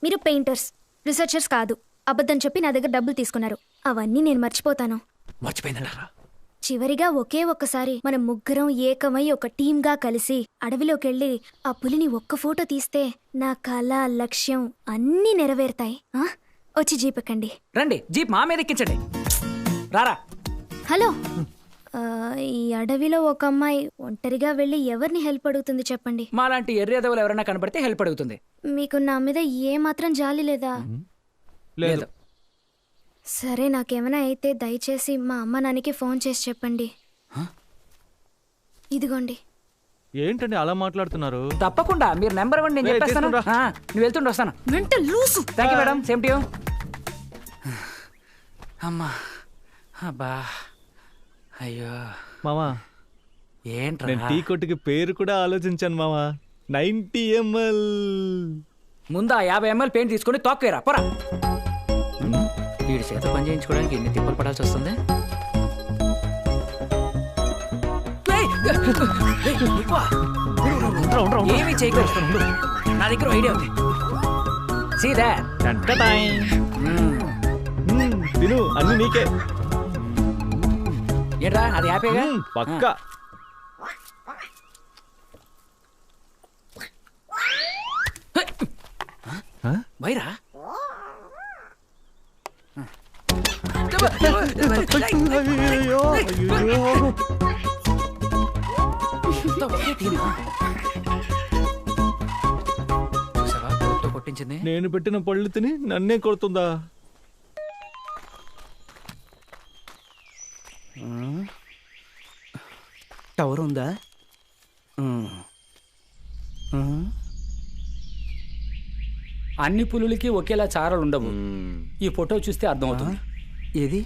మీరు పెయింటర్స్, రీసెర్చర్స్ కాదు. అబద్ధం చెప్పి నా దగ్గర డబ్బులు తీసుకున్నారు. అవన్నీ నేను మర్చిపోతాను. మర్చిపోయిందంటారా? చివరిగా ఒకే ఒక్కసారి మనం ముగ్గురం ఏకమై ఒక టీమ్గా కలిసి అడవిలోకి వెళ్ళి ఆ పులిని ఒక్క ఫోటో తీస్తే నా కళ, లక్ష్యం అన్నీ నెరవేరుతాయి. వచ్చి జీప్ ఎక్కండి. రండి, జీప్ మా మీద ఎక్కించండి. రారా. హలో, ఈ అడవిలో ఒక అమ్మాయి ఒంటరిగా వెళ్ళి ఎవరిని హెల్ప్ అడుగుతుంది చెప్పండి? మాలాంటి ఎర్రేదవులు ఎవరైనా కనబడితే హెల్ప్ అడుగుతుంది. మీకు నా మీద ఏ మాత్రం జాలి లేదా? లేదు. సరే, నాకేమైనా అయితే దయచేసి మా అమ్మ నాన్నకి ఫోన్ చేసి చెప్పండి. ఇదిగోండి. ఏంటండి అలా మాట్లాడుతున్నారు? తప్పకుండా, మీరు నెంబర్ ఇవ్వండి, నేను చెప్పేస్తాను. నువ్వు వెళ్తుండే వస్తాను. Mental loose. Thank you madam, same to you. అమ్మా, అబ్బా, అయ్యో మామా, ఏంట్రా? నేను టీ కొట్టుకి పేరు కూడా ఆలోచించాను మామా. 90 ml. ముందు ఆ 50 ml పెయింట్ తీసుకొని తోక్కేరా, పోరా. వీడి చేత పని చేయించుకోవడానికి ఎన్ని తిప్పలు పడాల్సి వస్తుంది. ఏమి చేయకూడదు, నా దగ్గర ఐడియా ఉంది. See that? తిను, అన్ని నీకే. ఏంట్రా, అది హ్యాపీగా? పక్కా. వైరా కొట్టించింది. నేను పెట్టిన పళ్ళు తిని నన్నే కొడుతుందా? టవర్ ఉందా? అన్ని పులులకి ఒకేలా చారలు ఉండవు. ఈ ఫోటో చూస్తే అర్థమవుతుంది. ఏది?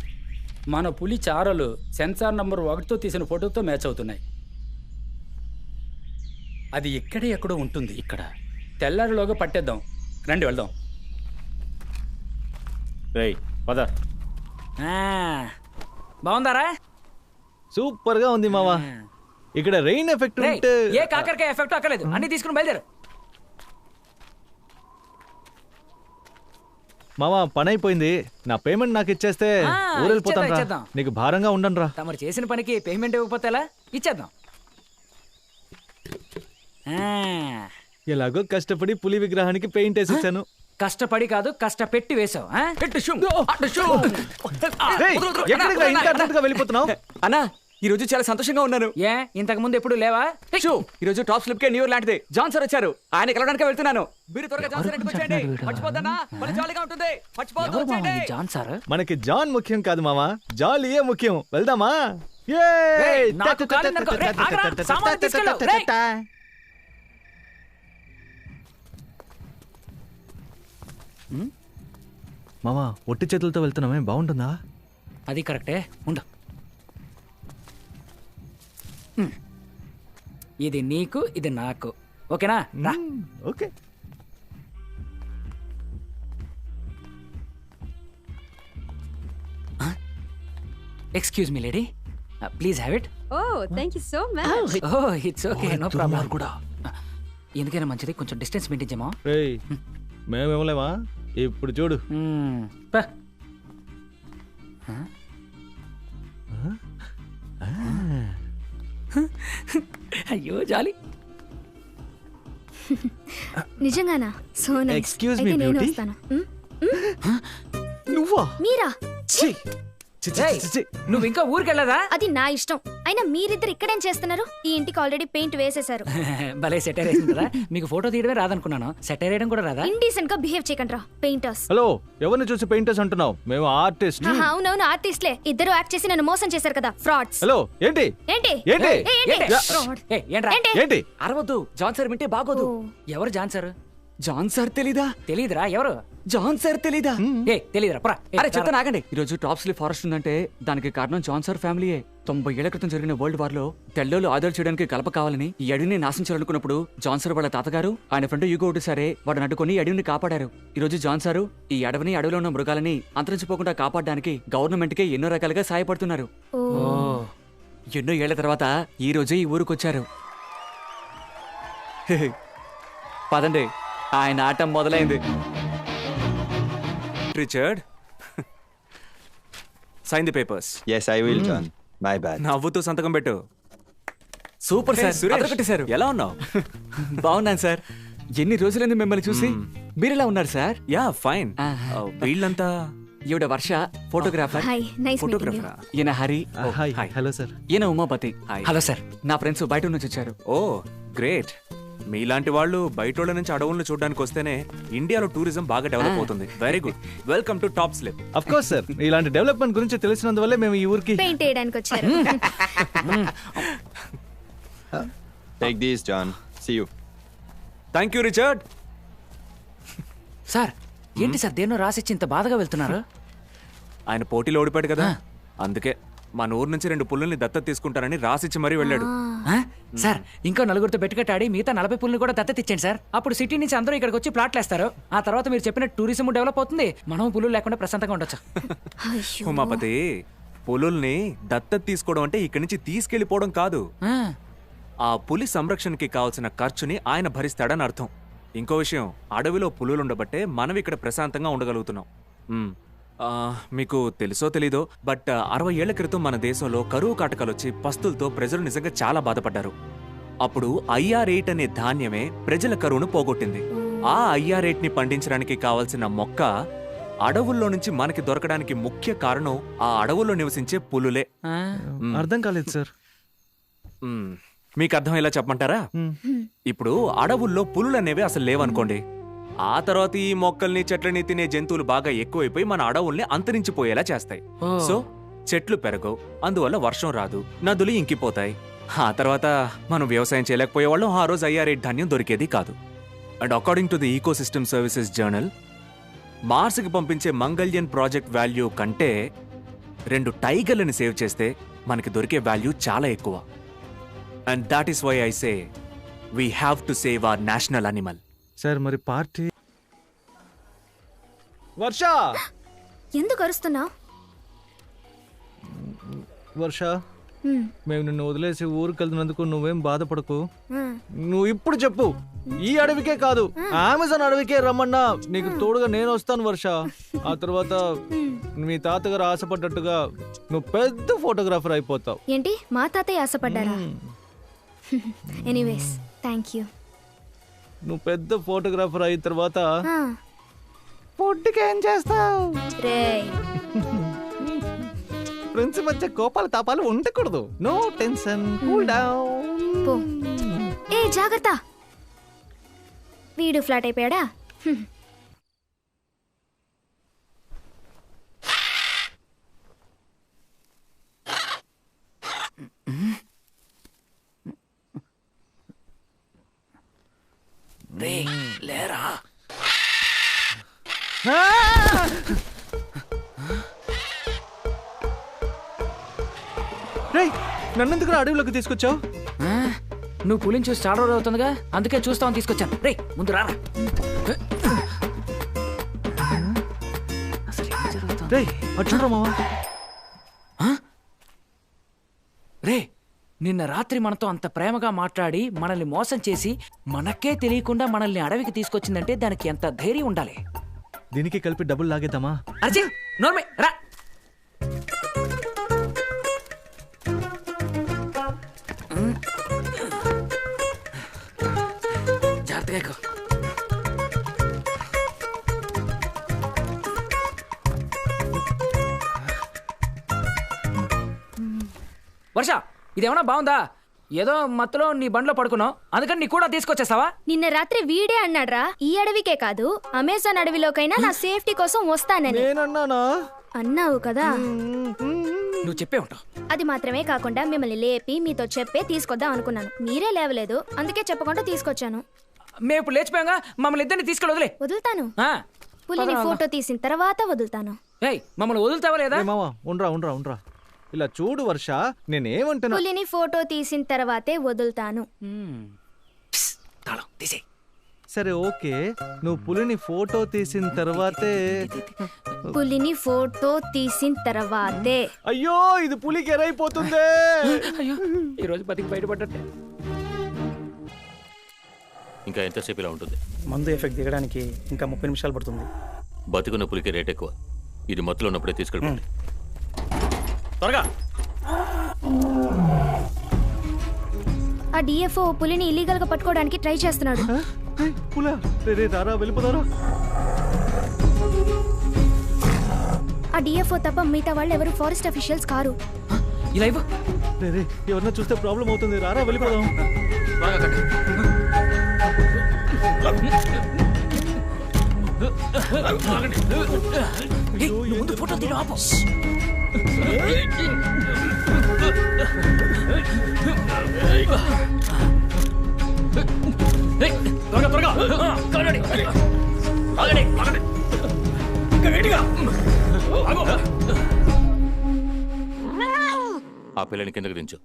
మన పులి చారలు సెన్సార్ నంబర్ 1తో తీసిన ఫోటోతో మ్యాచ్ అవుతున్నాయి. అది ఇక్కడే ఎక్కడో ఉంటుంది. ఇక్కడ తెల్లారిలోగా పట్టేద్దాం. రండి, వెళ్దాం. పద. బాగుందారా? సూపర్ గా ఉంది మావా. ఇక్కడ రెయిన్ ఎఫెక్ట్ ఉంటే ఏ కాకరకాయ ఎఫెక్ట్ అక్కర్లేదు, అన్ని తీసుకుని బయలుదేరు. మావా, పని అయిపోయింది. నా పేమెంట్ నాకు ఇచ్చేస్తే ఊరెళ్ళిపోతాను రా. ఇచ్చేద్దాం. నీకు భారంగా ఉండను రా. తమరు చేసిన పనికి పేమెంట్ ఇవ్వకపోతే ఎలా? ఇచ్చేద్దాం. ఎలాగో కష్టపడి పులి విగ్రహానికి పెయింట్ వేసి ఇచ్చాను. కష్టపడి కాదు, కష్టపెట్టి వేసావు. వెళ్ళిపోతున్నావు అన్నా? ఈ రోజు చాలా సంతోషంగా ఉన్నాను. ఏ, ఇంతకు ముందు ఎప్పుడు లేవా? ఈ రోజు టాప్ స్లిప్ కే న్యూ ఇయర్ లాంటిది. జాన్ సార్ వచ్చారు, ఆయన కలవడానికి వెళ్తున్నాను. మీరు త్వరగా జాన్ సార్ ఇంటికి వచ్చేయండి. మర్చిపోతానా? భలే జాలీగా ఉంటుంది. John sir? మనకి జాన్ ముఖ్యం కాదు మామా, జాలీయే ముఖ్యం. వెళ్దామా? మామా, ఒట్టి చేతులతో వెళ్తున్నామే, బాగుంటుందా? అది కరెక్టే, ఉండు. ఇది నీకు, ఇది నాకు. ఓకేనా? Okay. Excuse me lady, please have it. Thank you so much. It's okay, no problem. కూడా ఎందుకైనా మంచిది, కొంచెం డిస్టెన్స్ మెయింటైన్ చేయమా. మేమేమలేమా? ఇప్పుడు చూడు. అయ్యో జాలి. నిజంగానా? So nice. Excuse me, అయితే నేను beauty. వస్తాను. నువ్వా? మీరా? ఛీ! ఛీ, ఛీ, ఛీ, ఛీ. నువ్వు ఇంకా ఊరికెళ్ళదా? అది నా ఇష్టం. అయినా మీరిద్దరు ఇక్కడేం చేస్తున్నారు? ఈ ఇంటికి ఆల్రెడీ పెయింట్ వేసేశారు. భలే సెటైర్ వేసింది కదా. మీకు ఫోటో తీయడమే రాదనుకున్నాను, సెటైర్ వేయడం కూడా రాదా? ఇండీసెంట్ గా బిహేవ్ చేయకండి పెయింటర్స్. హలో, ఎవరిని చూసి పెయింటర్స్ అంటున్నావు? మేము ఆర్టిస్ట్. అవునవును, ఆర్టిస్ట్లే. ఇద్దరు యాక్ట్ చేసి నన్ను మోసం చేశారు కదా, ఫ్రాడ్స్. హలో, ఏంటి ఏంటి ఏంటి? ఏ, ఏంటి? యా. Fraud. ఏంట్రా? ఏంటి? ఏంటి? అరవద్దు, జాన్ సార్ వింటే బాగోదు. ఎవరు జాన్ సార్? జాన్ సార్ తెలీదా? తెలీదురా. ఎవరు జాన్ సార్? తెలీదా? తెలీదురా. అరే చెప్తా ఆగండి. ఈ రోజు టాప్ స్లిప్ ఫారెస్ట్ ఉందంటే దానికి కారణం జాన్ సార్ ఫ్యామిలీయే. 90 ఏళ్ల క్రితం జరిగిన వరల్డ్ వార్ లో తెల్లోళ్ళు ఆదోళన చేయడానికి కలప కావాలని ఈ అడవిని నాశనం చేయాలనుకున్నప్పుడు జాన్ సార్ వాళ్ళ తాతగారు ఆయన ఫ్రెండ్ యూగో సరే వాడు నడుకొని ఈ అడవిని కాపాడారు. ఈ రోజు జాన్ సారు ఈ అడవిలో ఉన్న మృగాలని అంతరించిపోకుండా కాపాడడానికి గవర్నమెంట్ కి ఎన్నో రకాలుగా సహాయపడుతున్నారు. ఎన్నో ఏళ్ల తర్వాత ఈ రోజే ఈ ఊరికి వచ్చారు. పదండి, ఆయన ఆట మొదలైంది. Richard, sign the papers. Yes I will John. My bad. నవ్వుతూ సంతకం పెట్టు. సూపర్ సార్, సురేష్, ఎలా ఉన్నావు? బాగున్నాను సార్. ఎన్ని రోజులైంది మిమ్మల్ని చూసి. మీరెలా ఉన్నారు సార్? Yeah fine. వీళ్ళంతా ఈవిడ Varsha, photographer. Hi, nice meeting you. ఈయన హరి. హాయ్. Hello sir. ఈయన ఉమాపతి. Hello sir. నా ఫ్రెండ్స్ బయట నుంచి వచ్చారు. Oh great. మీలాంటి వాళ్ళు బయటోళ్ళ నుంచి అడవులను చూడడానికి వస్తేనే ఇండియాలో టూరిజం బాగా డెవలప్ అవుతుంది. Very good. Welcome to Top Slip. Of course sir, ఇలాంటి డెవలప్మెంట్ గురించి తెలిసినందువల్లే మేము ఈ ఊరికి పెయింట్ వేయడానికి వచ్చారు. Take this John. See you. Thank you Richard. Sir ఏంటి సార్ దేన్నో రాసిచ్చి ఇంత బాధగా వెళ్తున్నారు? ఆయన పోటీలో ఓడిపాడు కదా, అందుకే మన ఊరు నుంచి 2 పుల్లుల్ని దత్తత తీసుకుంటారని రాసిచ్చి మరీ వెళ్ళాడు. సార్ ఇంకో నలుగురితో పెట్టుకట్టాడి మిగతా 40 పుల్లని కూడా దత్తత ఇచ్చాను సార్. అప్పుడు సిటీ నుంచి అందరూ ఇక్కడికి వచ్చి ప్లాట్లు వేస్తారు. ఆ తర్వాత మీరు చెప్పిన టూరిజం డెవలప్ అవుతుంది. మనం పుల్లు లేకుండా ప్రశాంతంగా ఉండొచ్చు. ఉమాపతి, పులుల్ని దత్తత తీసుకోవడం అంటే ఇక్కడి నుంచి తీసుకెళ్లిపోవడం కాదు. ఆ పులి సంరక్షణకి కావాల్సిన ఖర్చుని ఆయన భరిస్తాడని అర్థం. ఇంకో విషయం, అడవిలో పులులు ఉండబట్టే మనం ఇక్కడ ప్రశాంతంగా ఉండగలుగుతున్నాం. మీకు తెలుసో తెలీదో, బట్ 60 ఏళ్ల క్రితం మన దేశంలో కరువు కాటకాలు వచ్చి పస్తులతో ప్రజలు నిజంగా చాలా బాధపడ్డారు. అప్పుడు IR8 అనే ధాన్యమే ప్రజల కరువును పోగొట్టింది. ఆ IR8 ని పండించడానికి కావాల్సిన మొక్క అడవుల్లో నుంచి మనకి దొరకడానికి ముఖ్య కారణం ఆ అడవుల్లో నివసించే పులులే. అర్థం కాలేదు సార్. మీకు అర్థమయ్యేలా చెప్పమంటారా? ఇప్పుడు అడవుల్లో పులులు అనేవి అసలు లేవనుకోండి. ఆ తర్వాత ఈ మొక్కల్ని చెట్లని తినే జంతువులు బాగా ఎక్కువైపోయి మన అడవుల్ని అంతరించిపోయేలా చేస్తాయి. సో చెట్లు పెరగవు, అందువల్ల వర్షం రాదు, నదులు ఇంకిపోతాయి. ఆ తర్వాత మనం వ్యవసాయం చేయలేకపోయేవాళ్ళం. ఆ రోజు IR8 ధాన్యం దొరికేది కాదు. And according to the ecosystem services journal, మార్స్కి పంపించే మంగళ్యన్ ప్రాజెక్ట్ వాల్యూ కంటే 2 టైగర్లని సేవ్ చేస్తే మనకి దొరికే వాల్యూ చాలా ఎక్కువ. And that is why I say we have to save our national animal. Sir మరి పార్టీ. వర్ష, ఎందుకు అరుస్తున్నావు? వర్ష, మేము నిన్ను వదిలేసి ఊరికి వెళ్తున్నందుకు నువ్వేం బాధపడకు. నువ్వు ఇప్పుడు చెప్పు, ఈ అడవికే కాదు అమెజాన్ అడవికే రమ్మన్నా నీకు తోడుగా నేను వస్తాను వర్ష. ఆ తర్వాత మీ తాతగారు ఆశపడ్డట్టుగా నువ్వు పెద్ద ఫోటోగ్రాఫర్ అయిపోతావు. ఏంటి, మా తాతయ్య ఆశపడ్డారా? Anyways thank you. నువ్వు పెద్ద ఫోటోగ్రాఫర్ అయిన తర్వాత ఫుడ్కి ఏం చేస్తావు? ఫ్రెండ్స్ మధ్య కోపాలు తాపాలు ఉండకూడదు. No tension, cool down. ఏ జాగ్రత్త, వీడు ఫ్లాట్ అయిపోయాడా? లేరా నన్నెందుకు అడవిలోకి తీసుకొచ్చావు? నువ్వు పులిని చూసి చాలా రోజులు అవుతుందిగా, అందుకే చూస్తామని తీసుకొచ్చాను. రే ముందు రారా. రే నిన్న రాత్రి మనతో అంత ప్రేమగా మాట్లాడి మనల్ని మోసం చేసి మనకే తెలియకుండా మనల్ని అడవికి తీసుకొచ్చిందంటే దానికి ఎంత ధైర్యం ఉండాలి. దీనికి కలిపి డబ్బులు లాగేద్దామా? అర్జీ నోర్మే రా. జాగ్రత్తగా ఎక్కు. వర్ష ఇదేమన్నా బాగుందా? ఏదో మత్తులో నీ బండ్లో పడుకున్నావు, అందుకని నీ కూడా తీసుకొచ్చేస్తావా? నిన్న రాత్రి వీడే అన్నాడ్రా, ఈ అడవికే కాదు అమెజాన్ అడవిలోకైనా నా సేఫ్టీ కోసం వస్తానని. నేనన్నానా? అన్నావు కదా. నువ్వు చెప్పే ఉంటావు. అది మాత్రమే కాకుండా మిమ్మల్ని లేపి మీతో చెప్పే తీసుకొద్దాం అనుకున్నాను. మీరే లేవలేదు, అందుకే చెప్పకుండా తీసుకొచ్చాను. మేము ఇప్పుడు లేచిపోయాగా, మమ్మల్ని ఇద్దరిని తీసుకెళ్ళి వదిలే. వదులుతాను. ఆ, పులిని ఫోటో తీసిన తర్వాత వదులుతాను. ఏయ్ మమ్మల్ని వదులుతావా లేదా? మావా ఉండ్రా ఇలా చూడు వర్ష, నేనేమంటున్నా. పులిని ఫోటో తీసిన తర్వాతే వదులుతాను. సరే ఓకే, నువ్వు పులిని ఫోటో తీసిన తర్వాతే. పులిని ఫోటో తీసిన తర్వాతే. అయ్యో ఇది పులికి ఎరైపోతుంది. అయ్యో ఈ రోజు బతికి బయటపడ్డట్టే. ఇంకా ఎంతసేపు ఇలా ఉంటుంది? మందు ఎఫెక్ట్ దిగడానికి ఇంకా 30 నిమిషాలు పడుతుంది. బతుకున్న పులికి రేట్ ఎక్కువ. ఇది మత్తులో ఉన్నప్పుడే తీసుకెళ్ళిపోండి. త్వరగా. ఆ డిఎఫ్ఓ పులిని ఇల్లీగల్ గా పట్టుకోవడానికి ట్రై చేస్తున్నాడు. పులా రే రారా వెళ్ళిపోతారా? ఆ డిఎఫ్ఓ తప్ప మిగతా వాళ్ళు ఎవరు ఫారెస్ట్ అఫీషియల్స్ కారు. ఇలా ఇవ్వు. రే ఎవరన్నా చూస్తే ప్రాబ్లం అవుతుంది, రారా వెళ్ళిపోదాం. ముందు ఫోటో తీయ ఆపు. ఆ పిల్లని కిందకి దించు.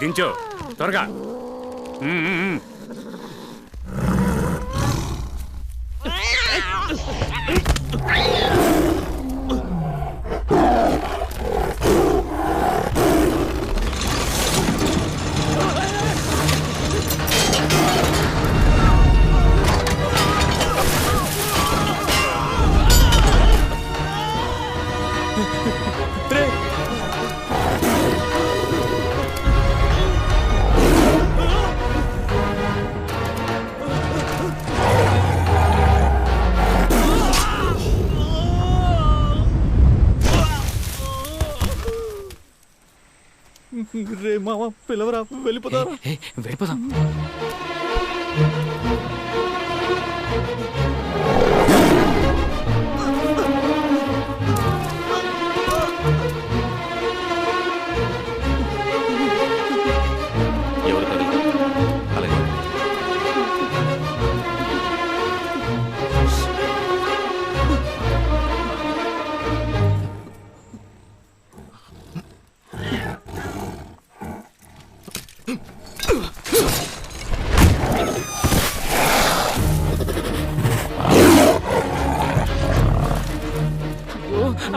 దించు త్వరగా. రే మామ పిలవరా వెళ్ళిపోతారా? వెళ్ళిపోదాం. ఎవరు కదలరు. అలాగే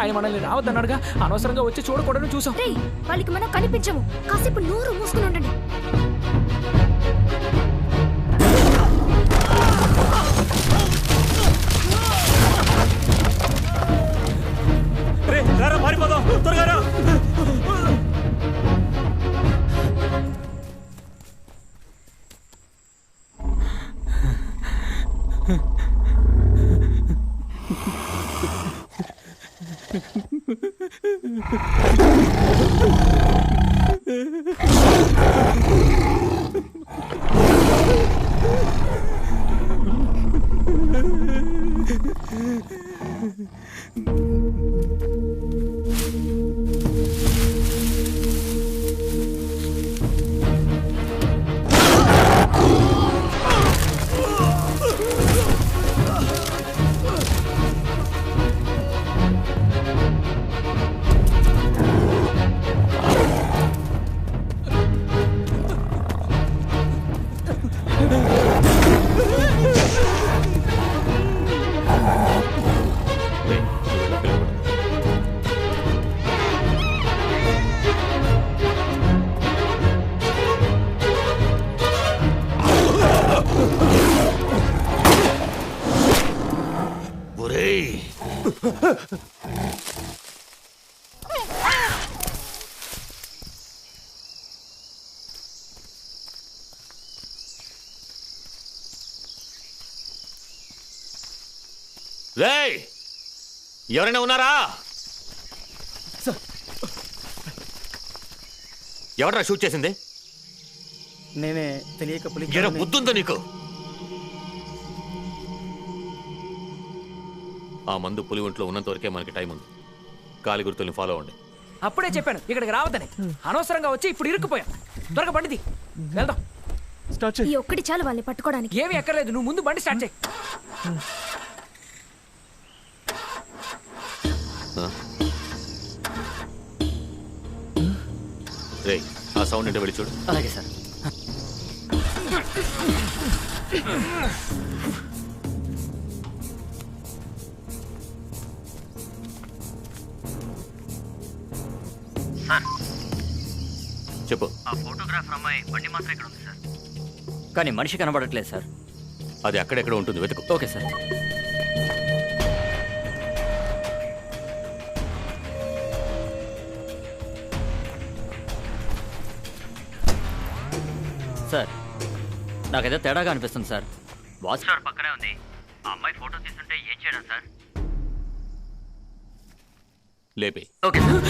ఆయన మనల్ని రావద్దన్నాడుగా, అనవసరంగా వచ్చి చూడకూడదు చూసాం. వాళ్ళకి మనం కనిపించము, కాసేపు నోరు మూసుకుని ఉండండి. మారిపోదాం త్వరగా రా. రేయ్ ఎవరైనా ఉన్నారా? ఎవరా షూట్ చేసింది? నేనే, తెలియక ఎరా బుద్ధుందో నీకు? ఆ మందు పులి ఒంట్లో ఉన్నంత వరకే మనకి టైం ఉంది. గాలి గుర్తుల్ని ఫాలో అవ్వండి. అప్పుడే చెప్పాను ఇక్కడికి రావద్దని. అనవసరంగా వచ్చి ఇప్పుడు ఇరుక్కుపోయాం. త్వరగా బండిది వెళ్దాం. ఈ ఒక్కటి చాలు వాళ్ళని పట్టుకోవడానికి. ఏమీ ఎక్కర్లేదు, నువ్వు ముందు బండి స్టార్ట్ చేయి. రేయ్ ఆ సౌండ్ అంటే వెళ్ళి చూడు. అలాగే సార్. చెప్పు. ఆ ఫోటోగ్రాఫర్ అమ్మాయి బండి మాత్రం ఇక్కడ ఉంది సార్, కానీ మనిషి కనబడట్లేదు సార్. అది అక్కడెక్కడ ఉంటుంది, వెతుకు. Okay sir. సార్ నాకేదో తేడాగా అనిపిస్తుంది సార్. వాచ్ టవర్ పక్కనే ఉంది. ఆ అమ్మాయి ఫోటో తీసుంటే ఏం చేయడం సార్? లేపే. Okay sir.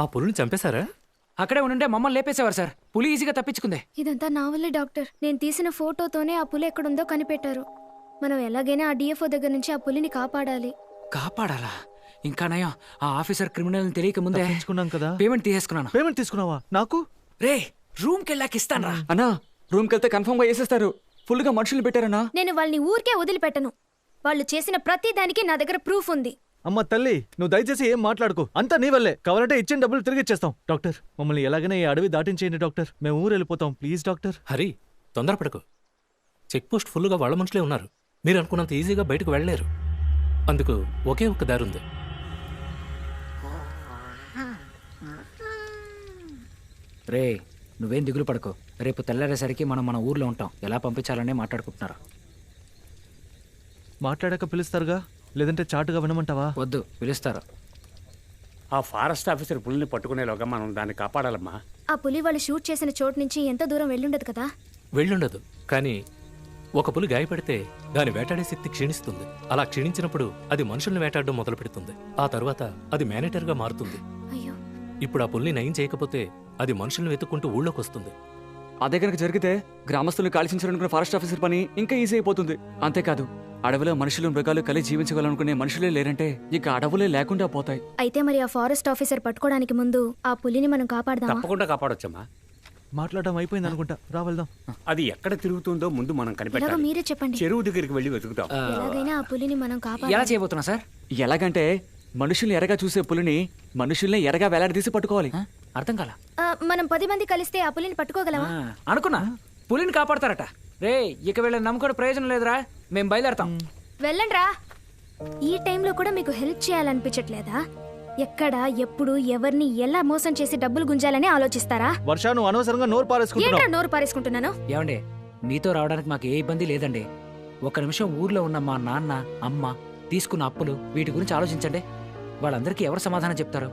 ఆ పులిని చంపేశారా? అక్కడే ఉండే మమ్మల్ని లేపేసేవారు సార్. పులి ఈజీగా తప్పించుకుంది. ఇదంతా నా వల్లే డాక్టర్. నేను తీసిన ఫోటోతోనే ఆ పులి ఎక్కడుందో కనిపెట్టారు. మనం ఎలాగైనా ఆ డిఎఫ్ఓ దగ్గర నుంచి ఆ పులిని కాపాడాలి. కాపాడాలా? ఇంకా నయం, ఆ ఆఫీసర్ క్రిమినల్ తెలియక ముందే కదా పేమెంట్ తీసేసుకున్నాను. పేమెంట్ తీసుకున్నావా? నాకు రే రూమ్ కెళ్ళాక ఇస్తాను రా. అన్నా రూమ్కి వెళ్తే కన్ఫర్మ్ గా వేసేస్తారు. ఫుల్ గా మనుషులు పెట్టారన్నా. నేను వాళ్ళని ఊరికే వదిలిపెట్టను. వాళ్ళు చేసిన ప్రతి దానికి నా దగ్గర ప్రూఫ్ ఉంది. అమ్మ తల్లి, నువ్వు దయచేసి ఏం మాట్లాడుకో. అంతా నీ వల్లే. కావాలంటే ఇచ్చిన డబ్బులు తిరిగి ఇచ్చేస్తాం. డాక్టర్, మమ్మల్ని ఎలాగైనా ఈ అడవి దాటించేయండి డాక్టర్. మేము ఊరు వెళ్ళిపోతాం ప్లీజ్ డాక్టర్. హరి, తొందరపడకు. చెక్ పోస్ట్ ఫుల్గా వాళ్ళ మనుషులే ఉన్నారు. మీరు అనుకున్నంత ఈజీగా బయటకు వెళ్ళలేరు. అందుకు ఒకే ఒక్క దారి ఉంది. రే నువ్వేం దిగులు పడకు. రేపు తెల్లారేసరికి మనం మన ఊర్లో ఉంటాం. ఎలా పంపించాలనే మాట్లాడుకుంటున్నారు. మాట్లాడాక పిలుస్తారుగా, లేదంటే చాటుగా వినమంటావా? వద్దు, పిలుస్తారు. ఆ ఫారెస్ట్ ఆఫీసర్ పులిని పట్టుకునేలోగా మనం దాన్ని కాపాడాలమ్మా. ఆ పులి వాళ్ళు షూట్ చేసిన చోటు నుంచి ఎంతో దూరం వెళ్ళుండదు కదా. వెళ్ళుండదు, కానీ ఒక పులి గాయపడితే దాని వేటాడే శక్తి క్షీణిస్తుంది. అలా క్షీణించినప్పుడు అది మనుషుల్ని వేటాడడం మొదలు పెడుతుంది. ఆ తర్వాత అది మేనేటర్గా మారుతుంది. ఇప్పుడు ఆ పులిని నయం చేయకపోతే అది మనుషుల్ని వెతుక్కుంటూ ఊళ్ళోకి వస్తుంది. అదే కనుక జరిగితే గ్రామస్తులను కాల్చించాలనుకున్న ఫారెస్ట్ ఆఫీసర్ పని ఇంకా ఈజీ అయిపోతుంది. అంతేకాదు, అడవిలో మనుషులు మృగాలు కలిసి జీవించగలనుకునే మనుషులే లేరంటే ఇక అడవులే లేకుండా పోతాయి. అయితే మరి ఆ ఫారెస్ట్ ఆఫీసర్ పట్టుకోవడానికి ముందు ఆ పులిని మనం కాపాడదామా? తప్పకుండా కాపాడొచ్చమ్మా. మాట్లాడడం అయిపోయింది అనుకుంటా. రా వెళ్దాం. అది ఎక్కడ తిరుగుతుందో ముందు మనం ఎలాగో కనిపెట్టాలి. మీరే చెప్పండి. చెరువు దగ్గరికి వెళ్ళి వెతుకుతాం. ఎలాగైనా ఆ పులిని మనం ఎలా కాపాడాలి. చేయబోతున్నా సార్? ఎలాగంటే మనుషుల్ని ఎరగా చూసే పులిని మనుషుల్ని ఎరగా వేలాడదీసి పట్టుకోవాలి. అర్థం కాల. మనం 10 మంది కలిస్తే ఆ పులిని పట్టుకోగలమా? అనుకున్నా పులిని కాపాడతారట. రే ఇక వీళ్ళని నమ్ముకోవడం ప్రయోజనం లేదురా. మేము బయలుదేరతాం. వెళ్ళండ్రా. ఈ టైంలో కూడా మీకు హెల్ప్ చేయాలనిపించట్లేదా? ఎక్కడ ఎప్పుడు ఎవరిని ఎలా మోసం చేసి డబ్బులు గుంజాలని ఆలోచిస్తారా? వర్ష, నువ్వు అనవసరంగా నోరు ఏంట్రా పారేసుకుంటున్నావు. నోరు పారేసుకుంటున్నాను? ఏమండి, మీతో రావడానికి మాకు ఏ ఇబ్బంది లేదండి. ఒక్క నిమిషం ఊర్లో ఉన్న మా నాన్న అమ్మ తీసుకున్న అప్పులు వీటి గురించి ఆలోచించండి. వాళ్ళందరికీ ఎవరు సమాధానం చెప్తారు?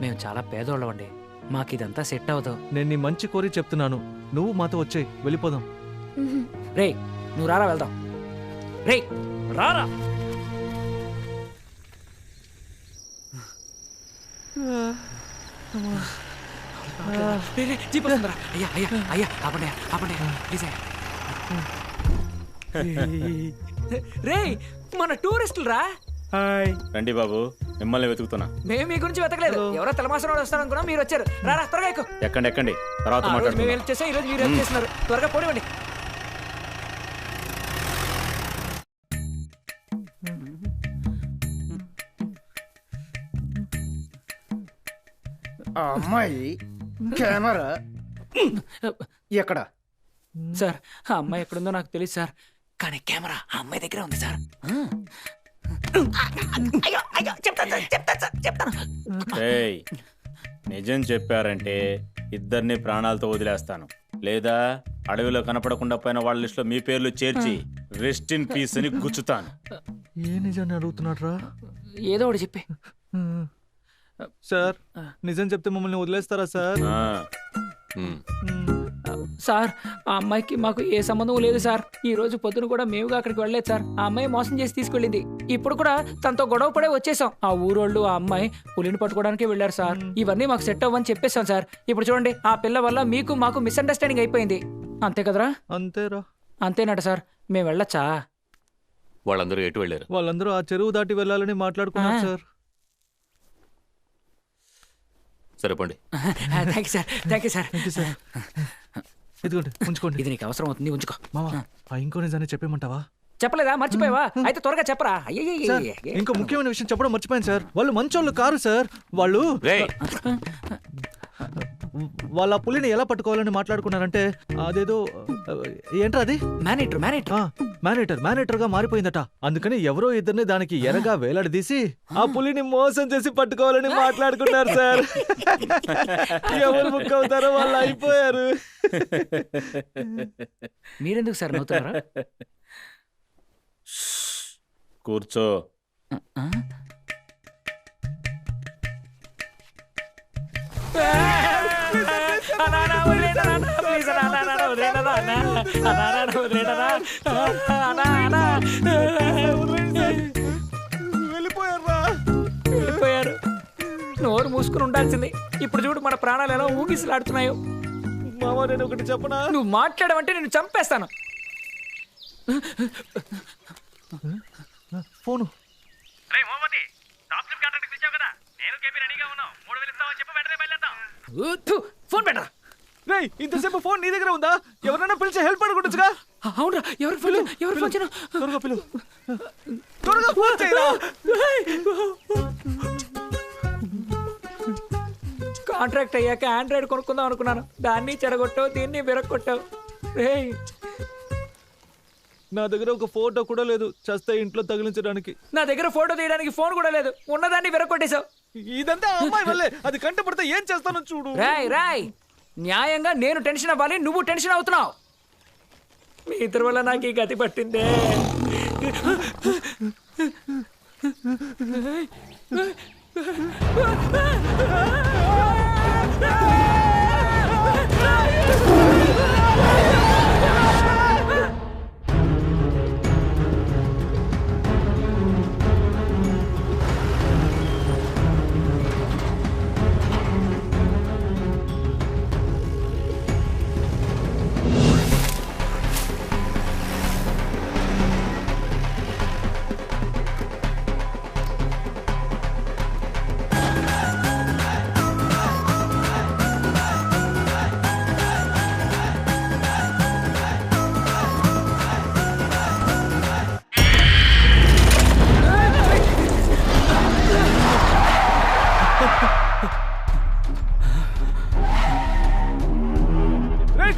మేము చాలా పేదోళ్ళమండి. మాకిదంతా సెట్ అవ్వదు. నేను నీ మంచి కోరి చెప్తున్నాను. నువ్వు మాతో వచ్చేయ్, వెళ్ళిపోదాం. రే నువ్వు రారా, వెళ్దాం. రే రారా. జీప్ వస్తుందిరా. అయ్యా అయ్యా అయ్యా ఆపండి ఆపండి ప్లీజ్. రే మన టూరిస్టులు రా. హాయ్ రండి బాబు, మిమ్మల్ని వెతుకుతున్నా. మేము మీ గురించి వెతకలేదు, ఎవరో తెలమాసం వాడు వస్తారు అనుకున్నా, మీరు వచ్చారు. రా త్వరగా ఎక్కు. ఎక్కండి ఎక్కండి, తర్వాత మేము మాట్లాడుకుందాం. హెల్ప్ చేసాం, ఈరోజు మీరు హెల్ప్ చేస్తున్నారు. త్వరగా పోనివ్వండి. అమ్మాయి కెమెరా ఎక్కడ? సార్ ఆ అమ్మాయి ఎక్కడుందో నాకు తెలియదు సార్, కానీ కెమెరా ఆ అమ్మాయి దగ్గర ఉంది సార్. ఏయ్, నిజం చెప్పారంటే ఇద్దరిని ప్రాణాలతో వదిలేస్తాను, లేదా అడవిలో కనపడకుండా పోయిన వాళ్ళ లిస్టులో మీ పేర్లు చేర్చి రెస్ట్ ఇన్ పీస్ అని గుచ్చుతాను. ఏ నిజాన్ని అడుగుతున్నాడ్రా? ఏదో ఒకటి చెప్పి. సార్ నిజం చెప్తే మమ్మల్ని వదిలేస్తారా సార్? సార్ ఆ అమ్మాయికి మాకు ఏ సంబంధం లేదు సార్. ఈ రోజు పొద్దున కూడా మేముగా అక్కడికి వెళ్ళలేదు సార్. ఆ అమ్మాయి మోసం చేసి తీసుకెళ్ళింది. ఇప్పుడు కూడా తనతో గొడవ పడే వచ్చేసాం. ఆ ఊరోళ్ళు ఆ అమ్మాయి పులిని పట్టుకోవడానికి వెళ్ళారు సార్. ఇవన్నీ మాకు సెట్ అవ్వని చెప్పేశాం సార్. ఇప్పుడు చూడండి, ఆ పిల్ల వల్ల మీకు మాకు మిస్అండర్స్టాండింగ్ అయిపోయింది. అంతే కదరా? అంతేరా. అంతేనట సార్. మేము వెళ్ళొచ్చా? వాళ్ళందరూ ఎటు వెళ్ళారు? వాళ్ళందరూ ఆ చెరువు దాటి వెళ్ళాలని మాట్లాడుకున్నారు సార్. సరిపోండి. Thank you sir. ఇదిగోండి ఉంచుకోండి. ఇది నీకు అవసరం అవుతుంది, ఉంచుకో. మావా ఆ ఇంకో నిజాన్ని చెప్పేమంటావా? చెప్పలేదా? మర్చిపోయావా? అయితే త్వరగా చెప్పరా. సార్, ఇంకో ముఖ్యమైన విషయం చెప్పడం మర్చిపోయాను సార్. వాళ్ళు మంచోళ్ళు కారు సార్. వాళ్ళు వాళ్ళ పులిని ఎలా పట్టుకోవాలని మాట్లాడుకున్నారంటే అదేదో ఏంట్రా అది? మేనేటర్ గా మారిపోయిందట. అందుకని ఎవరో ఇద్దరిని దానికి ఎరగా వేలాడదీసి ఆ పులిని మోసం చేసి పట్టుకోవాలని మాట్లాడుకున్నారు సార్. ఎవరు బుక్ అవుతారో వాళ్ళు అయిపోయారు. మీరెందుకు సార్ నవ్వుతున్నారా? కూర్చో. వెళ్ళిపోయారు. నోరు మూసుకుని ఉండాల్సింది. ఇప్పుడు చూడు మన ప్రాణాలు ఎలా ఊగిసలాడుతున్నాయో. మామ నేను ఒకటి చెప్పనా? నువ్వు మాట్లాడమంటే నేను చంపేస్తాను. ఫోను. ఫోన్ పెట్టరా. రేయ్, ఇంతసేపు ఫోన్ నీ దగ్గర ఉందా? ఎవరైనా పిలిచి హెల్ప్ అడగొచ్చుగా. అవునరా, ఎవరు ఫోన్ చేయను? త్వరగా పిలు, త్వరగా ఫోన్ చేయరా. కాంట్రాక్ట్ అయ్యాక ఆండ్రాయిడ్ కొనుక్కుందాం అనుకున్నాను. దాన్ని చెడగొట్టావు, దీన్ని విరగొట్టావు. రేయ్, నా దగ్గర ఒక ఫోటో కూడా లేదు చస్తే ఇంట్లో తగిలించడానికి. నా దగ్గర ఫోటో తీయడానికి ఫోన్ కూడా లేదు. ఉన్నదాన్ని విరగొట్టేశావు. ఇదంతా అమ్మాయి వల్లే. అది కంట పడితే ఏం చేస్తానో చూడు. రాయ్ న్యాయంగా నేను టెన్షన్ అవ్వాలి, నువ్వు టెన్షన్ అవుతున్నావు. మీ ఇద్దరి వల్ల నాకు ఈ గతి పట్టిందే.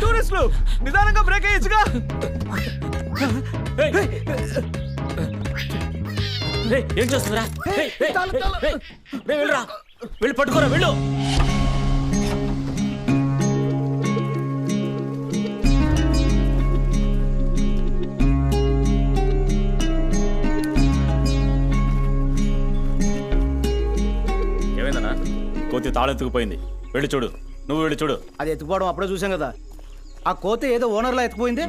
టూరిస్టులు నిదానంగా బ్రేక్ అయ్యచ్చుగా. ఏం చేస్తుందిరా? వెళ్ళరా, వెళ్ళి పట్టుకోరా, వెళ్ళు. ఏమైందన్నా? కోతి తాళెత్తుకుపోయింది. వెళ్ళి చూడు. నువ్వు వెళ్ళి చూడు. అది ఎత్తుకుపోవడం అప్పుడే చూసాం కదా. ఆ కోతి ఏదో ఓనర్లా ఎత్తుకుపోయింది.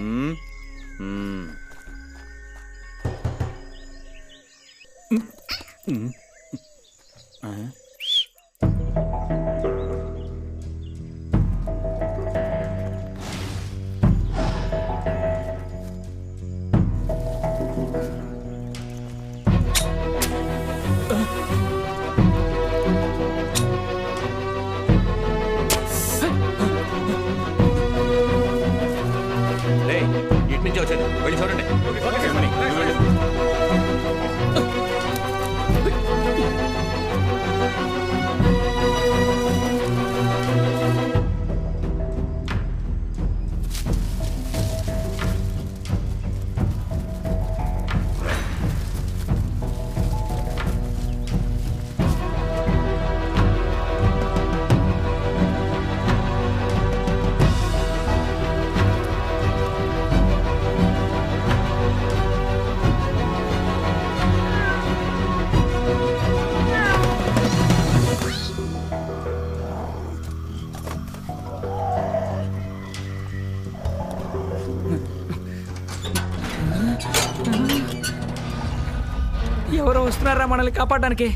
ఎవరో వస్తున్నారా మనల్ని కాపాడడానికి.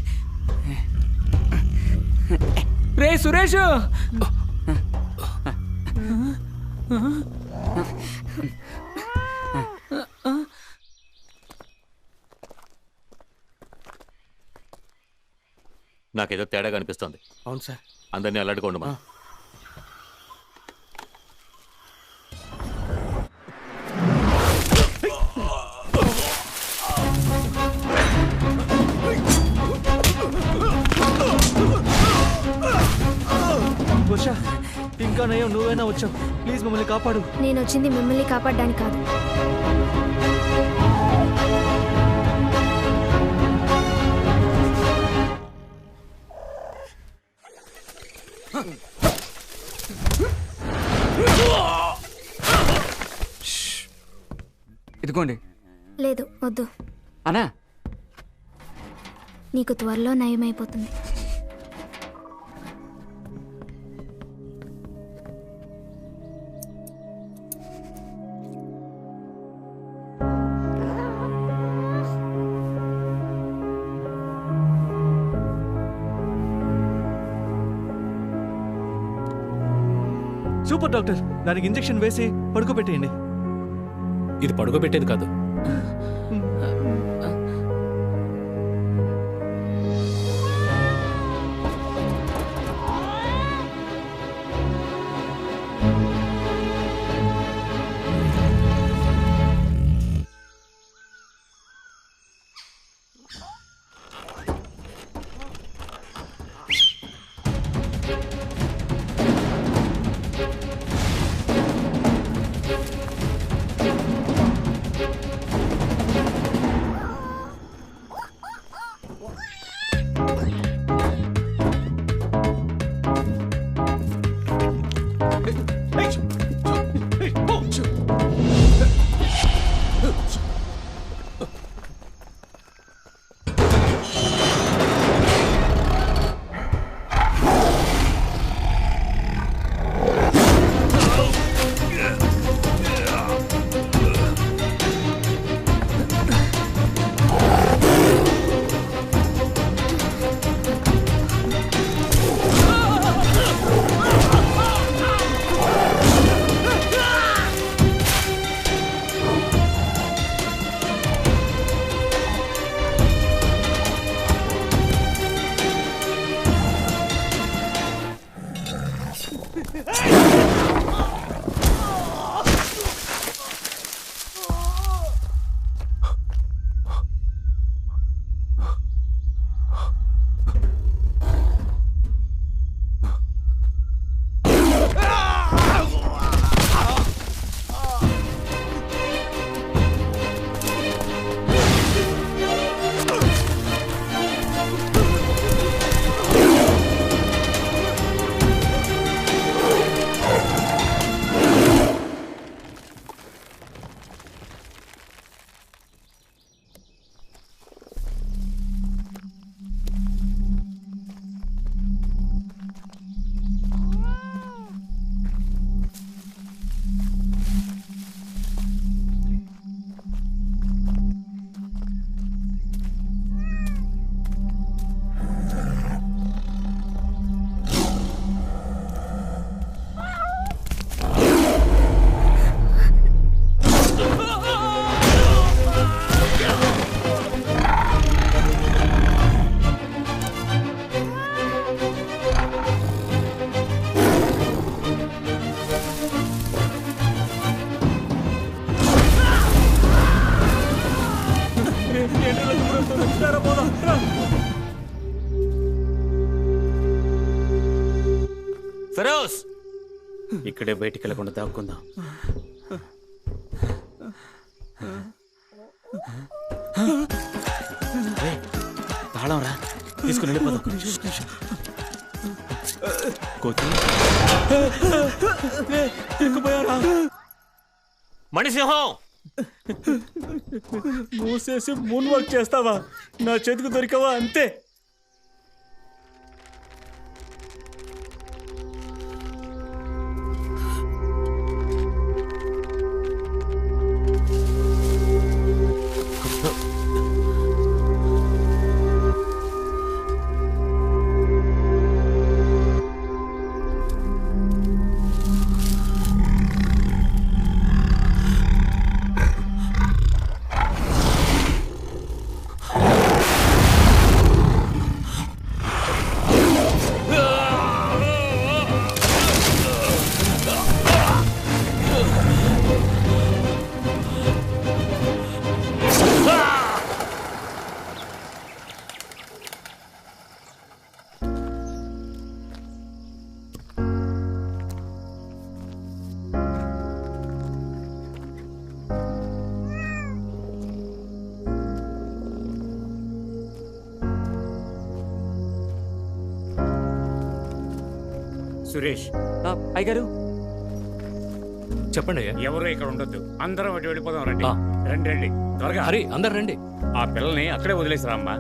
రే సురేష్, నాకేదో తేడాగా అనిపిస్తుంది. అవును సార్. అందరినీ అల్లాడుకోండి మా. వర్ష, ఇంకా నయం నువ్వైనా వచ్చావు. ప్లీజ్ మమ్మల్ని కాపాడు. నేను వచ్చింది మిమ్మల్ని కాపాడడానికి కాదు. ఇదిగోండి. లేదు, వద్దు. అనా, నీకు త్వరలో నయమైపోతుంది. సూపర్ డాక్టర్, దానికి ఇంజెక్షన్ వేసి పడుకోబెట్టేయండి. ఇది పడుకోబెట్టేది కాదు. ఫిరోజ్, ఇక్కడే బయటికి వెళ్ళకుండా దాక్కుందాం. తాళం రా, తీసుకుని వెళ్ళిపోదాం. కోతి మణిసింహం, మూసేసి మూన్ వాక్ చేస్తావా? నా చేతికి దొరికావా అంతే. సురేష్ అయ్యగారు చెప్పండి. ఎవరు ఇక్కడ ఉండొద్దు, అందరం అటు వెళ్ళిపోదాం. రండి రండి రండి త్వరగా. హరి అందరు రండి. ఆ పిల్లల్ని అక్కడే వదిలేసిరా అమ్మా.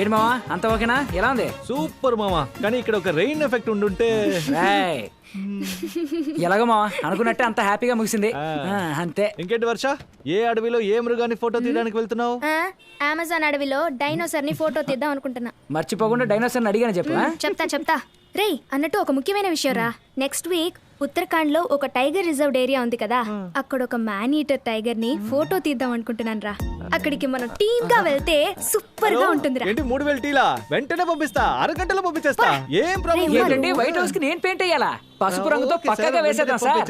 ఏంటి మావా అంత ఓకేనా? ఎలా ఉంది? సూపర్ మామా. కానీ ఇక్కడ ఒక రెయిన్ ఎఫెక్ట్ ఉండుంటే. ఎలాగో మావా అనుకున్నట్టే అంత హ్యాపీగా ముగిసింది. అంతే. ఇంకేంటి వర్ష, ఏ అడవిలో ఏ మృగాన్ని ఫోటో తీయడానికి వెళ్తున్నావు? అమెజాన్ అడవిలో డైనోసార్ ని ఫోటో తీద్దాం అనుకుంటున్నా. మర్చిపోకుండా డైనోసార్ అడిగాను చెప్పు. చెప్తా రేయ్ అన్నట్టు ఒక ముఖ్యమైన విషయం రా. నెక్స్ట్ వీక్ ఉత్తరాఖండ్ లో ఒక టైగర్ రిజర్వ్డ్ ఏరియా ఉంది కదా, అక్కడ ఒక మ్యాన్ ఈటర్ టైగర్ ని ఫోటో తీద్దాం అనుకుంటున్నాను రా. అక్కడికి మనం టీమ్ గా వెళ్తే సూపర్ గా ఉంటుంది. ఏంటి 3000 టీలా? వెంటనే పంపిస్తా, అరగంటలో పంపించేస్తా. ఏం ప్రాబ్లం లేదు. వైట్ హౌస్ కి నేను పెయింట్ అయ్యాలా? పసుపు రంగుతో పక్కగా వేసేద్దాం సార్.